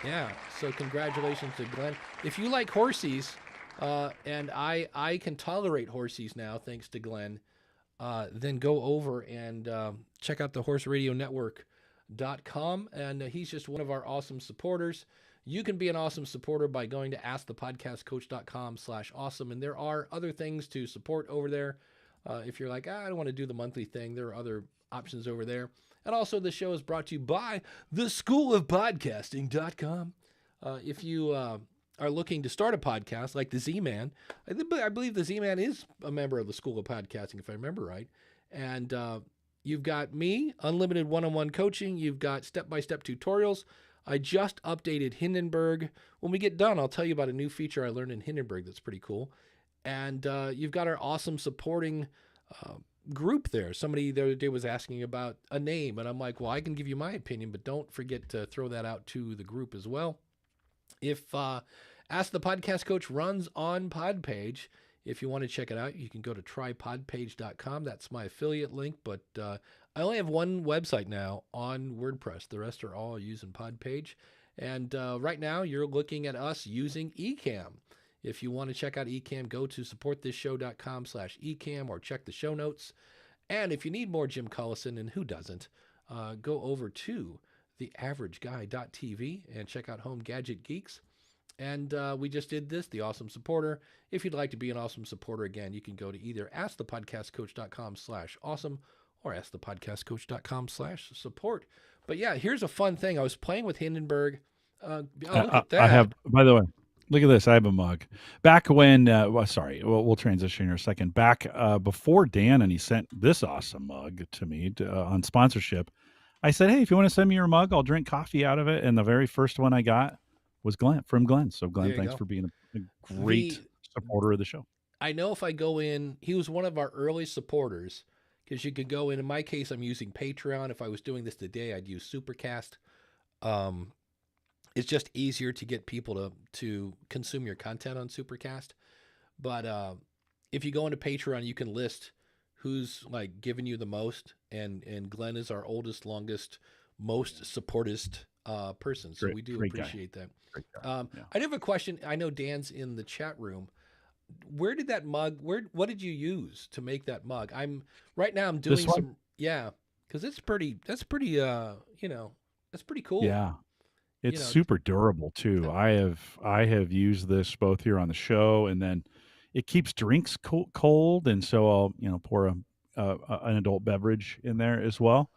Yeah, so congratulations to Glenn. If you like horsies, and I can tolerate horsies now, thanks to Glenn, then go over and check out the horseradionetwork.com, and he's just one of our awesome supporters. You can be an awesome supporter by going to askthepodcastcoach.com/awesome, and there are other things to support over there. If you're like, I don't want to do the monthly thing, there are other options over there. And also, the show is brought to you by theschoolofpodcasting.com. If you are looking to start a podcast like the Z-Man, I believe the Z-Man is a member of the School of Podcasting, if I remember right. And you've got me, unlimited one-on-one coaching. You've got step-by-step tutorials. I just updated Hindenburg. When we get done, I'll tell you about a new feature I learned in Hindenburg that's pretty cool. And you've got our awesome supporting group there. Somebody the other day was asking about a name, and I'm like, well, I can give you my opinion, but don't forget to throw that out to the group as well. If Ask the Podcast Coach runs on Podpage, if you want to check it out, you can go to trypodpage.com. That's my affiliate link, but I only have one website now on WordPress. The rest are all using Podpage. And right now, you're looking at us using Ecamm. If you want to check out Ecamm, go to supportthisShow.com/Ecamm or check the show notes. And if you need more Jim Collison, and who doesn't, go over to theaverageguy.tv and check out Home Gadget Geeks. And we just did this, the awesome supporter. If you'd like to be an awesome supporter again, you can go to either askthepodcastcoach.com/awesome or askthepodcastcoach.com/support. But yeah, here's a fun thing. I was playing with Hindenburg. Look at that. I have, by the way, look at this. I have a mug. Back when, we'll transition here in a second. Back before Dan and he sent this awesome mug to me on sponsorship, I said, hey, if you want to send me your mug, I'll drink coffee out of it. And the very first one I got was from Glenn. So Glenn, thanks for being a great supporter of the show. I know if I go in, he was one of our early supporters, because you could go in my case, I'm using Patreon. If I was doing this today, I'd use Supercast. It's just easier to get people to consume your content on Supercast. But if you go into Patreon, you can list who's like giving you the most, and Glenn is our oldest, longest, most supportest person. So we do appreciate that. I do have a question. I know Dan's in the chat room. Where did that mug? What did you use to make that mug? I'm doing some. Yeah, because that's pretty. That's That's pretty cool. Yeah. You It's know, super durable too. yeah, I have used this both here on the show, and then it keeps drinks cold, and so I'll pour an adult beverage in there as well.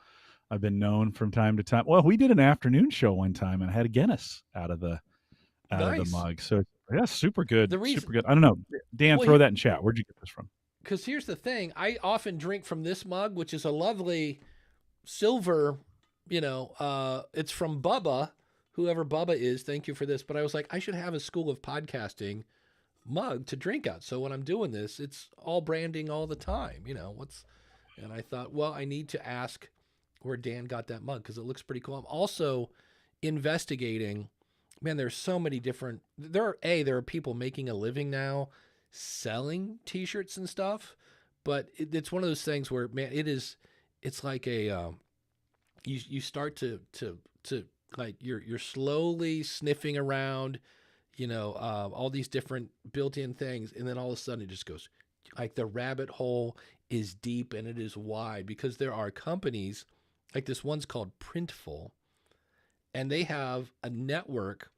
I've been known from time to time. Well, we did an afternoon show one time, and I had a Guinness out of the nice. mug. So yeah, super good, The reason, super good. I don't know, Dan, well, throw that in chat. Where'd you get this from? because here's the thing: I often drink from this mug, which is a lovely silver. It's from Bubba, whoever Bubba is. Thank you for this. But I was like, I should have a School of Podcasting mug to drink out. So when I'm doing this, it's all branding all the time. And I thought, well, I need to ask where Dan got that mug because it looks pretty cool. I'm also investigating. Man, there's so many different. There are people making a living now selling T-shirts and stuff, but it's one of those things where, man, it's like a you start to like you're slowly sniffing around, all these different built-in things, and then all of a sudden it just goes like the rabbit hole is deep and it is wide because there are companies like this one's called Printful, and they have a network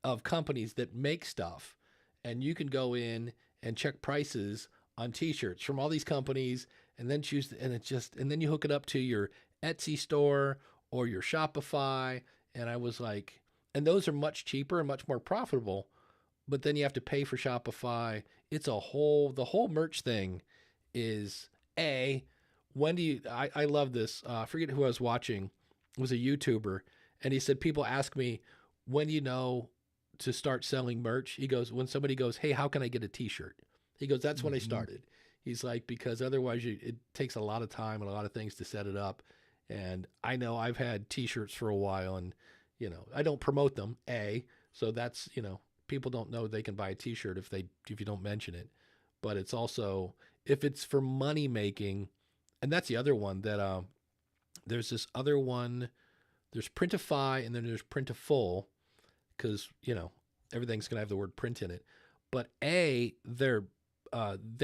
of companies that make stuff, and you can go in and check prices on T-shirts from all these companies, and then and then you hook it up to your Etsy store or your Shopify, and I was like, and those are much cheaper and much more profitable, but then you have to pay for Shopify. The whole merch thing is I love this. I forget who I was watching. It was a YouTuber, and he said, people ask me, when do you know to start selling merch? He goes, when somebody goes, hey, how can I get a T-shirt? He goes, that's when I started. He's like, because otherwise it takes a lot of time and a lot of things to set it up. And I know I've had T-shirts for a while, and, I don't promote them, so that's, people don't know they can buy a T-shirt if you don't mention it. But it's also, if it's for money making, and that's the other one that, there's this other one, there's Printify, and then there's Printful, because, everything's going to have the word print in it. But they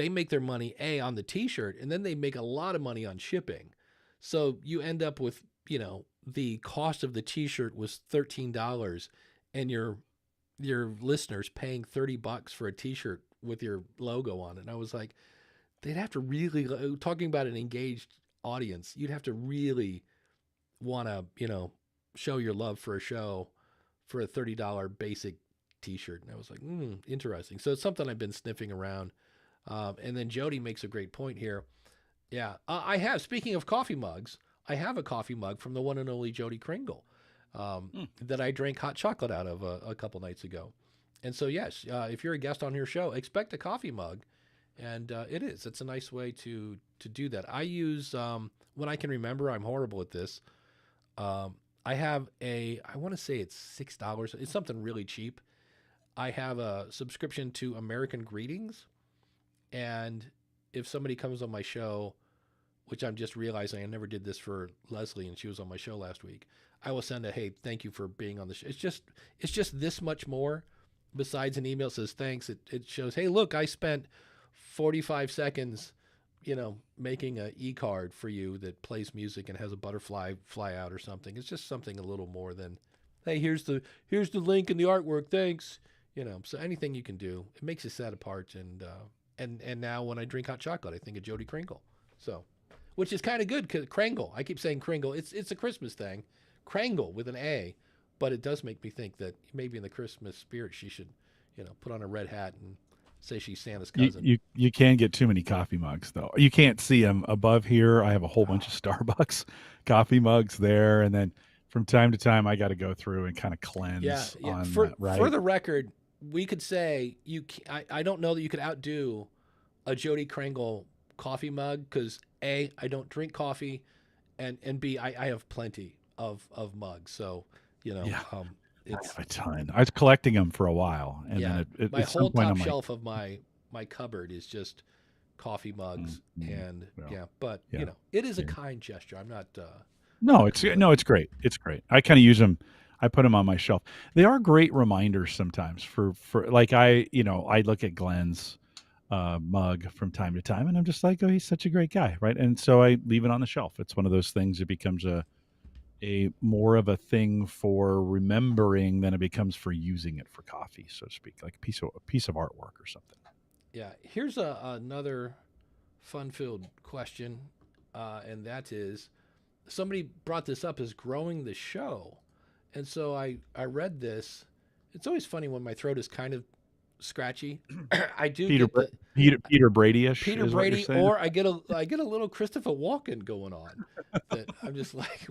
make their money, on the T-shirt, and then they make a lot of money on shipping. So you end up with, the cost of the T-shirt was $13, and your listeners paying $30 for a T-shirt with your logo on it. And I was like, they'd have to really, talking about an engaged audience, you'd have to really want to, show your love for a show for a $30 basic T-shirt. And I was like, interesting. So it's something I've been sniffing around. And then Jody makes a great point here. Yeah, speaking of coffee mugs, I have a coffee mug from the one and only Jody Kringle that I drank hot chocolate out of a couple nights ago. And so, yes, if you're a guest on your show, expect a coffee mug. And it's a nice way to do that. I use, when I can remember, I'm horrible at this. I have I want to say it's $6. It's something really cheap. I have a subscription to American Greetings. And if somebody comes on my show, which I'm just realizing I never did this for Leslie, and she was on my show last week, I will send hey, thank you for being on the show. It's just this much more. Besides an email that says thanks, it shows, hey, look, I spent 45 seconds, making an e-card for you that plays music and has a butterfly fly out or something. It's just something a little more than, hey, here's the link and the artwork, thanks. So anything you can do, it makes you set apart. And now when I drink hot chocolate, I think of Jody Kringle. So, which is kind of good because Kringle, I keep saying Kringle. It's a Christmas thing, Kringle with an A, but it does make me think that maybe in the Christmas spirit she should, put on a red hat and say she's Santa's cousin. You can get too many coffee mugs though. You can't see them above here. I have a whole bunch of Starbucks coffee mugs there, and then from time to time I got to go through and kind of cleanse. Yeah. On For that, right? For the record, we could say I don't know that you could outdo a Jody Kringle coffee mug because I don't drink coffee, and B, I have plenty of mugs. So I have a ton. I was collecting them for a while, and then my at whole some point top I'm shelf of my cupboard is just coffee mugs, and but it is a kind gesture. I'm not. No, it's great. It's great. I kind of use them. I put them on my shelf. They are great reminders sometimes for like I look at Glenn's mug from time to time, and I'm just like, oh, he's such a great guy, right? And so I leave it on the shelf. It's one of those things that becomes a a more of a thing for remembering than it becomes for using it for coffee, so to speak, like a piece of artwork or something. Yeah. Here's another fun-filled question, and that is somebody brought this up as growing the show, and so I read this. It's always funny when my throat is kind of scratchy. I do Peter get the Peter Brady-ish Peter is what you're Brady, saying. or I get a little Christopher Walken going on. That I'm just like,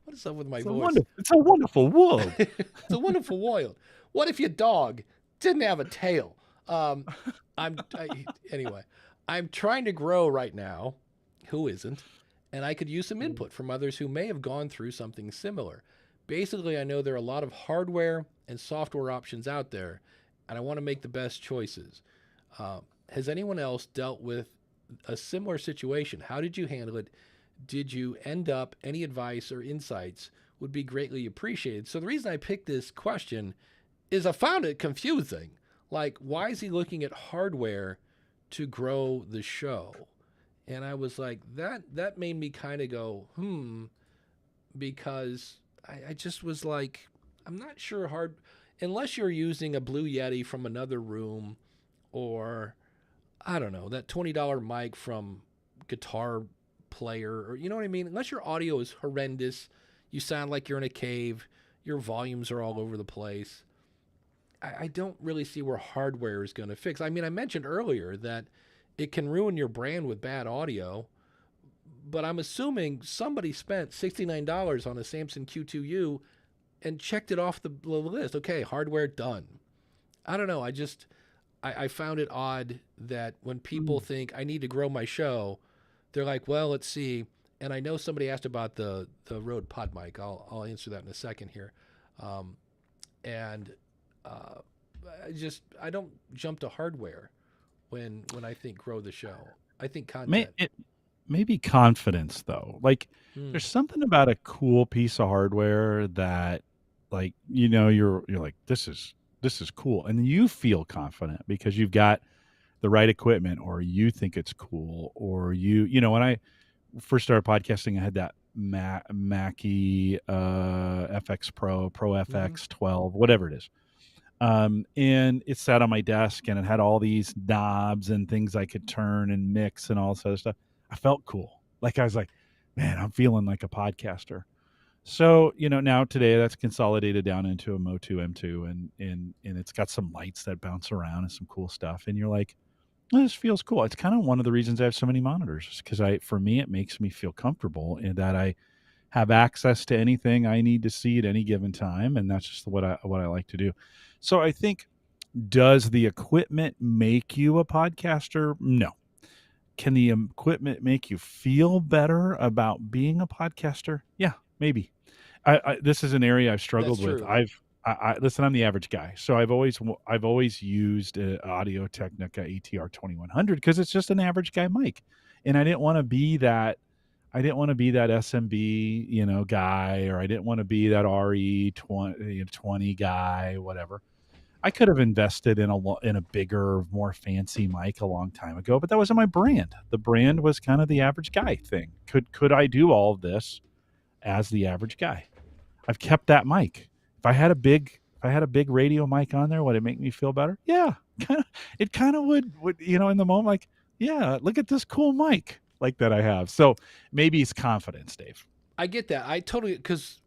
what is up with my voice? It's a wonderful world. It's a wonderful world. What if your dog didn't have a tail? Um, anyway. I'm trying to grow right now. Who isn't? And I could use some input from others who may have gone through something similar. Basically, I know there are a lot of hardware and software options out there, and I want to make the best choices. Has anyone else dealt with a similar situation? How did you handle it? Did you end up, any advice or insights would be greatly appreciated. So the reason I picked this question is I found it confusing. Like, why is he looking at hardware to grow the show? And I was like, that made me kind of go, because I just was like, I'm not sure unless you're using a Blue Yeti from another room, or I don't know, that $20 mic from Guitar Player, or you know what I mean? Unless your audio is horrendous, you sound like you're in a cave, your volumes are all over the place. I don't really see where hardware is going to fix. I mean, I mentioned earlier that it can ruin your brand with bad audio, but I'm assuming somebody spent $69 on a Samson Q2U and checked it off the list. Okay, hardware done. I don't know. I found it odd that when people think I need to grow my show, they're like, well, let's see. And I know somebody asked about the Rode Podmic. I'll answer that in a second here. I don't jump to hardware when I think grow the show. I think content. Maybe confidence though. Like there's something about a cool piece of hardware that, like, you're like, this is cool, and you feel confident because you've got the right equipment, or you think it's cool, or when I first started podcasting, I had that Mackie FX Pro FX 12, whatever it is. And it sat on my desk, and it had all these knobs and things I could turn and mix and all this other stuff. I felt cool. Like I was like, man, I'm feeling like a podcaster. So, now today that's consolidated down into a Motu M2, and it's got some lights that bounce around and some cool stuff. And you're like, well, this feels cool. It's kind of one of the reasons I have so many monitors, because for me, it makes me feel comfortable in that I have access to anything I need to see at any given time. And that's just what I like to do. So I think, does the equipment make you a podcaster? No. Can the equipment make you feel better about being a podcaster? Yeah, maybe. This is an area I've struggled with. Listen, I'm the average guy, so I've always used Audio Technica ATR 2100 because it's just an average guy mic, and I didn't want to be that. I didn't want to be that SMB, guy, or I didn't want to be that RE 20 guy, whatever. I could have invested in a bigger, more fancy mic a long time ago, but that wasn't my brand. The brand was kind of the average guy thing. Could I do all of this as the average guy? I've kept that mic. If I had a big radio mic on there, would it make me feel better? Yeah, it kind of would, in the moment, like, yeah, look at this cool mic like that I have. So maybe it's confidence, Dave. I get that. I totally, because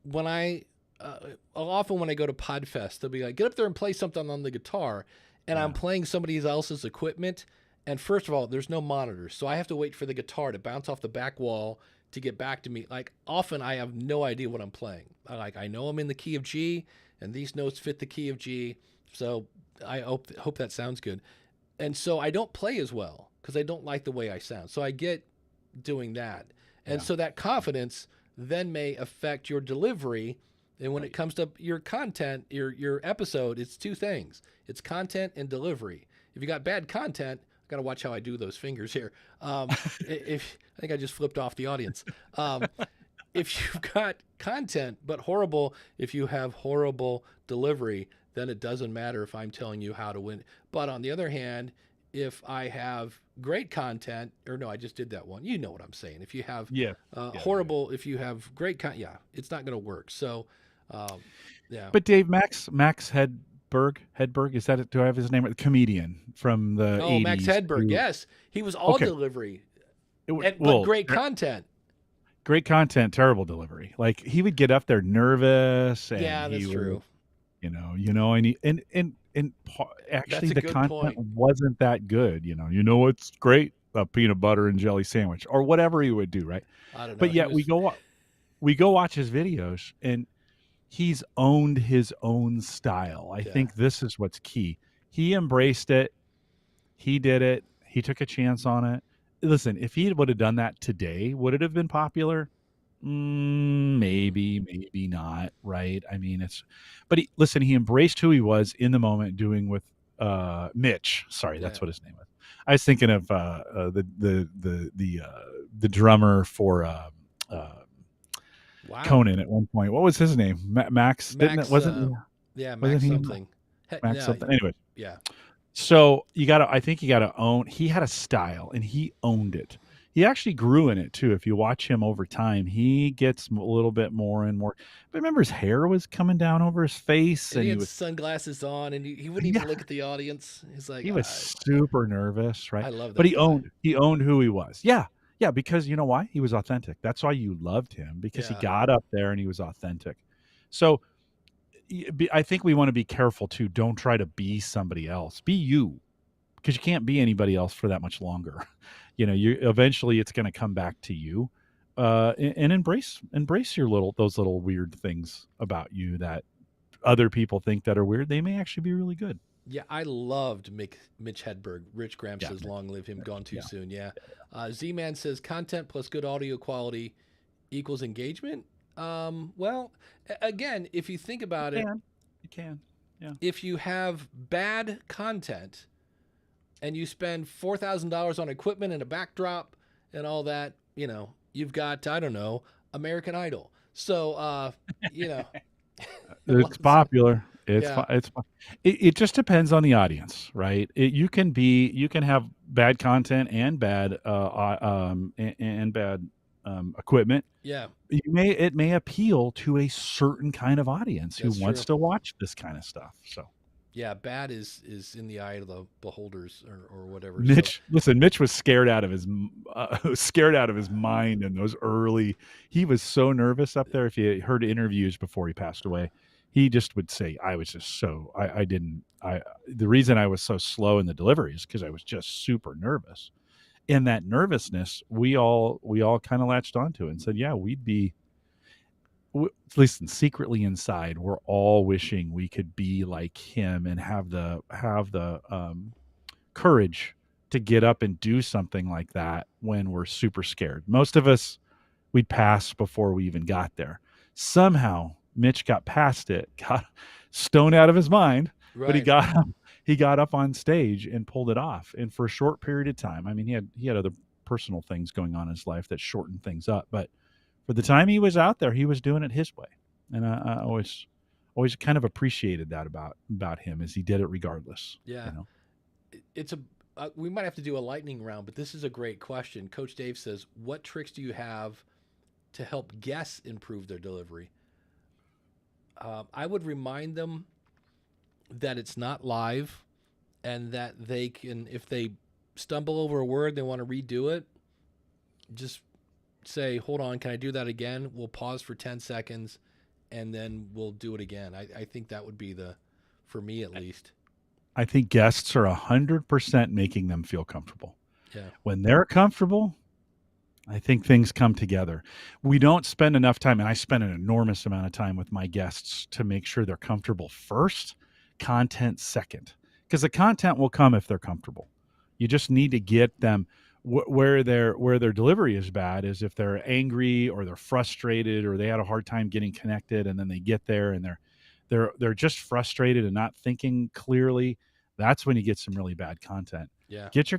often when I go to Podfest, they'll be like, get up there and play something on the guitar, and I'm playing somebody else's equipment. And first of all, there's no monitors, so I have to wait for the guitar to bounce off the back wall to get back to me. Like, often I have no idea what I'm playing. I know I'm in the key of G, and these notes fit the key of G, so I hope that sounds good. And so I don't play as well because I don't like the way I sound. So I get doing that. And so that confidence then may affect your delivery. And when it comes to your content, your episode, it's two things. It's content and delivery. If you got bad content, I got to watch how I do those fingers here. I think I just flipped off the audience. If you've got content, but horrible, if you have horrible delivery, then it doesn't matter if I'm telling you how to win. But on the other hand, if I have great content, or no, I just did that one. You know what I'm saying. If you have Yeah. horrible, if you have great content, yeah, it's not going to work. So, um, yeah. But Dave, Max Hedberg, is that it? Do I have his name? The comedian from the Oh, Max 80s. Hedberg. Yes. He was all Okay. delivery, It, but well, great content. great content, terrible delivery. Like he would get up there nervous, and Yeah, he that's would, true. actually That's a the good content point. wasn't that good. What's great? A peanut butter and jelly sandwich, or whatever he would do, right? I don't know. But He yet was, we go watch his videos, and he's owned his own style. I yeah. think this is what's key. He embraced it. He did it. He took a chance on it. Listen, if he would have done that today, would it have been popular? Maybe, maybe not. Right? I mean, but listen, he embraced who he was in the moment, doing with Mitch. Sorry, Yeah. that's what his name was. I was thinking of the drummer for Wow. Conan at one point. What was his name? Max, didn't it? Max, Wasn't Max he something. Max Yeah. something? Anyway, Yeah. so I think you gotta own. He had a style, and he owned it. He actually grew in it too. If you watch him over time, he gets a little bit more and more. But remember, his hair was coming down over his face, And and he he had was sunglasses on, and he wouldn't yeah, even look at the audience. He's like, he was super nervous, right? I love But that guy. he owned who he was. Yeah, yeah, because you know why? He was authentic. That's why you loved him, because he Yeah. got up there and he was authentic. So I think we want to be careful too. Don't try to be somebody else. Be you, because you can't be anybody else for that much longer. You eventually it's going to come back to you, and embrace those little weird things about you that other people think that are weird. They may actually be really good. Yeah, I loved Mitch Hedberg. Rich Graham Yeah, says, "Long live him." Gone too yeah. soon. Yeah. Z-Man says, "Content plus good audio quality equals engagement." Well, again, if you think about it, You can, yeah. if you have bad content and you spend $4,000 on equipment and a backdrop and all that, you've got, I don't know, American Idol. So, It's popular. Yeah. It just depends on the audience, right? You can have bad content and bad and bad equipment. Yeah, It may appeal to a certain kind of audience who that's wants true. to watch this kind of stuff. So Yeah, bad is in the eye of the beholders or whatever. So Mitch was scared out of his mind in those early. He was so nervous up there. If you heard interviews before he passed away, he just would say, "I was just so I didn't I the reason I was so slow in the delivery is because I was just super nervous." And that nervousness, we all kind of latched onto it and said, "Yeah, we'd be." Listen, secretly inside, we're all wishing we could be like him and have the courage to get up and do something like that when we're super scared. Most of us, we'd pass before we even got there. Somehow, Mitch got past it, got stoned out of his mind, but right. he got up on stage and pulled it off. And for a short period of time, I mean, he had other personal things going on in his life that shortened things up, but for the time he was out there, he was doing it his way. And I always kind of appreciated that about him, as he did it regardless. Yeah. It's we might have to do a lightning round, but this is a great question. Coach Dave says, "What tricks do you have to help guests improve their delivery?" I would remind them that it's not live, and that they can, if they stumble over a word, they want to redo it, just say, "Hold on, can I do that again?" We'll pause for 10 seconds, and then we'll do it again. I think that would be for me at least. I think guests are 100% making them feel comfortable. Yeah. When they're comfortable, I think things come together. We don't spend enough time, and I spend an enormous amount of time with my guests to make sure they're comfortable first, content second. Because the content will come if they're comfortable. You just need to get them where their delivery is bad is if they're angry or they're frustrated or they had a hard time getting connected, and then they get there and they're just frustrated and not thinking clearly. That's when you get some really bad content. Yeah. Get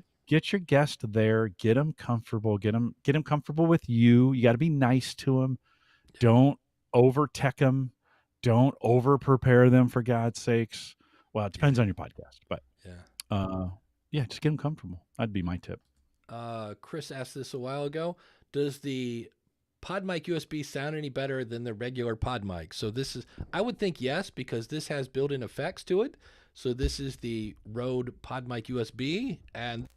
your guest there, get them comfortable, get them comfortable with you. You got to be nice to them. Don't over tech them. Don't over prepare them, for God's sakes. Well, it depends on your podcast, but Yeah, just get them comfortable. That'd be my tip. Chris asked this a while ago. Does the Podmic USB sound any better than the regular Podmic? So this is, I would think yes, because this has built-in effects to it. So this is the Rode Podmic USB, and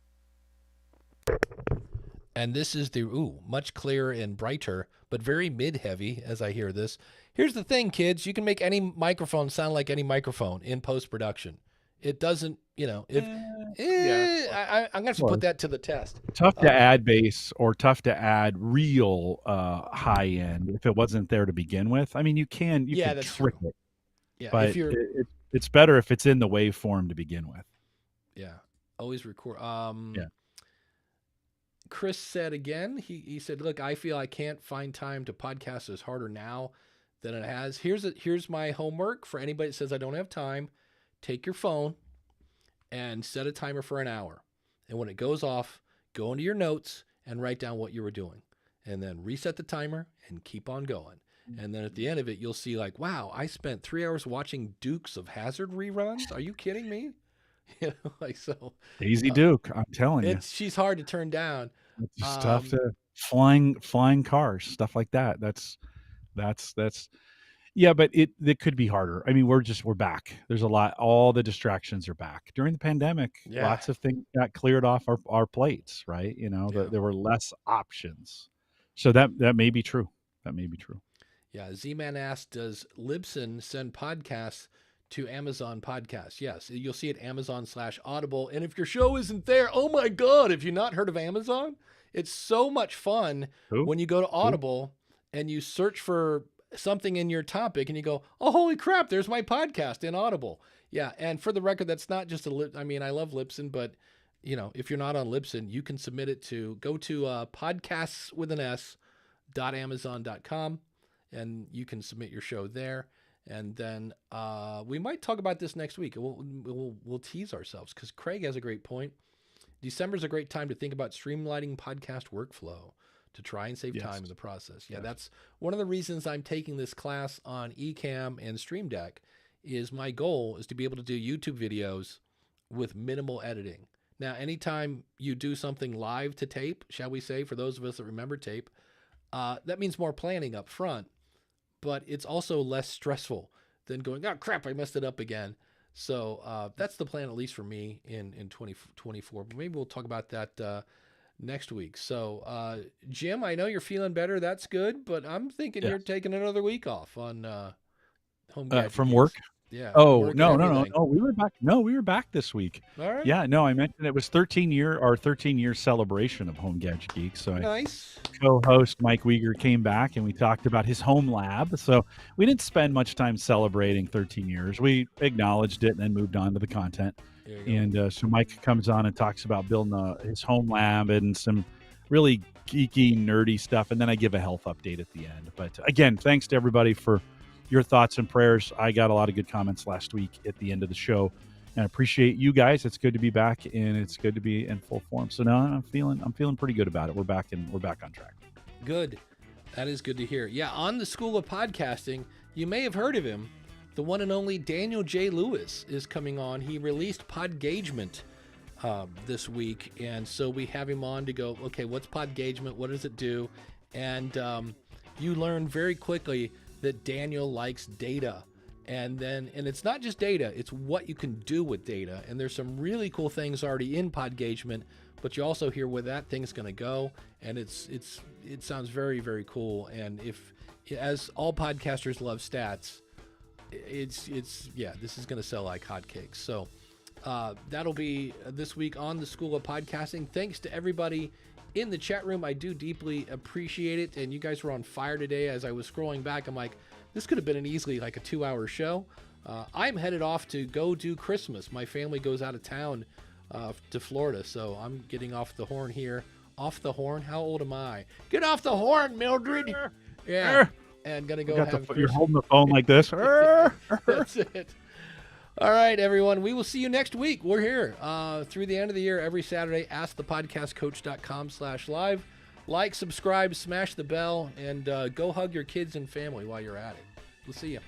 this is the much clearer and brighter, but very mid-heavy as I hear this. Here's the thing, kids. You can make any microphone sound like any microphone in post-production. It doesn't, I'm going to have to put that to the test. Tough to add bass or tough to add real high end if it wasn't there to begin with. I mean, you can trick it. Yeah, but if you're, it's better if it's in the waveform to begin with. Yeah, always record. Yeah. Chris said again, he said, look, I feel I can't find time to podcast as harder now than it has. Here's my homework for anybody that says I don't have time. Take your phone and set a timer for an hour. And when it goes off, go into your notes and write down what you were doing. And then reset the timer and keep on going. And then at the end of it, you'll see like, wow, I spent 3 hours watching Dukes of Hazzard reruns. Are you kidding me? Daisy Duke, I'm telling you. She's hard to turn down. It's stuff to flying cars, stuff like that. That's yeah, but it could be harder. I mean, we're back. There's a lot. All the distractions are back. During the pandemic, lots of things got cleared off our plates, right? There were less options. So that may be true. That may be true. Yeah. Z-Man asked, does Libsyn send podcasts to Amazon Podcasts? Yes. You'll see it Amazon/Audible. And if your show isn't there, oh my God, have you not heard of Amazon? It's so much fun when you go to Audible and you search for something in your topic and you go, oh, holy crap, there's my podcast in Audible. Yeah. And for the record, that's not just I love Libsyn, but if you're not on Libsyn, you can submit it go to podcasts.amazon.com and you can submit your show there. And then we might talk about this next week. We'll tease ourselves because Craig has a great point. December is a great time to think about streamlining podcast workflow to try and save time in the process. Yeah, that's one of the reasons I'm taking this class on Ecamm and Stream Deck. Is my goal is to be able to do YouTube videos with minimal editing. Now, anytime you do something live to tape, shall we say, for those of us that remember tape, that means more planning up front, but it's also less stressful than going, oh crap, I messed it up again. So that's the plan, at least for me in 2024. But maybe we'll talk about that next week. So Jim, I know you're feeling better. That's good. But I'm thinking you're taking another week off on home gadget from geeks. work. Yeah. Oh, no. We were back. No, we were back this week. All right. Yeah, no, I mentioned it was 13-year celebration of Home Gadget Geek. So nice. Co-host Mike Weger came back and we talked about his home lab. So we didn't spend much time celebrating 13 years. We acknowledged it and then moved on to the content. And so Mike comes on and talks about building his home lab and some really geeky, nerdy stuff. And then I give a health update at the end. But again, thanks to everybody for your thoughts and prayers. I got a lot of good comments last week at the end of the show, and I appreciate you guys. It's good to be back, and it's good to be in full form. So now I'm feeling pretty good about it. We're back on track. Good. That is good to hear. Yeah, on the School of Podcasting, you may have heard of him. The one and only Daniel J. Lewis is coming on. He released Podgagement this week, and so we have him on to go, okay, what's Podgagement? What does it do? And you learn very quickly that Daniel likes data. And it's not just data, it's what you can do with data. And there's some really cool things already in Podgagement, but you also hear where that thing's going to go. And it sounds very, very cool. And as all podcasters love stats, this is going to sell like hotcakes. So that'll be this week on the School of Podcasting. Thanks to everybody in the chat room. I do deeply appreciate it. And you guys were on fire today. As I was scrolling back, I'm like, this could have been easily like a 2-hour show. I'm headed off to go do Christmas. My family goes out of town to Florida. So I'm getting off the horn here. Off the horn? How old am I? Get off the horn, Mildred. Yeah. And gonna go you're holding the phone like this. That's it. All right, everyone. We will see you next week. We're here through the end of the year every Saturday. AskThePodcastCoach.com/live. Like, subscribe, smash the bell, and go hug your kids and family while you're at it. We'll see you.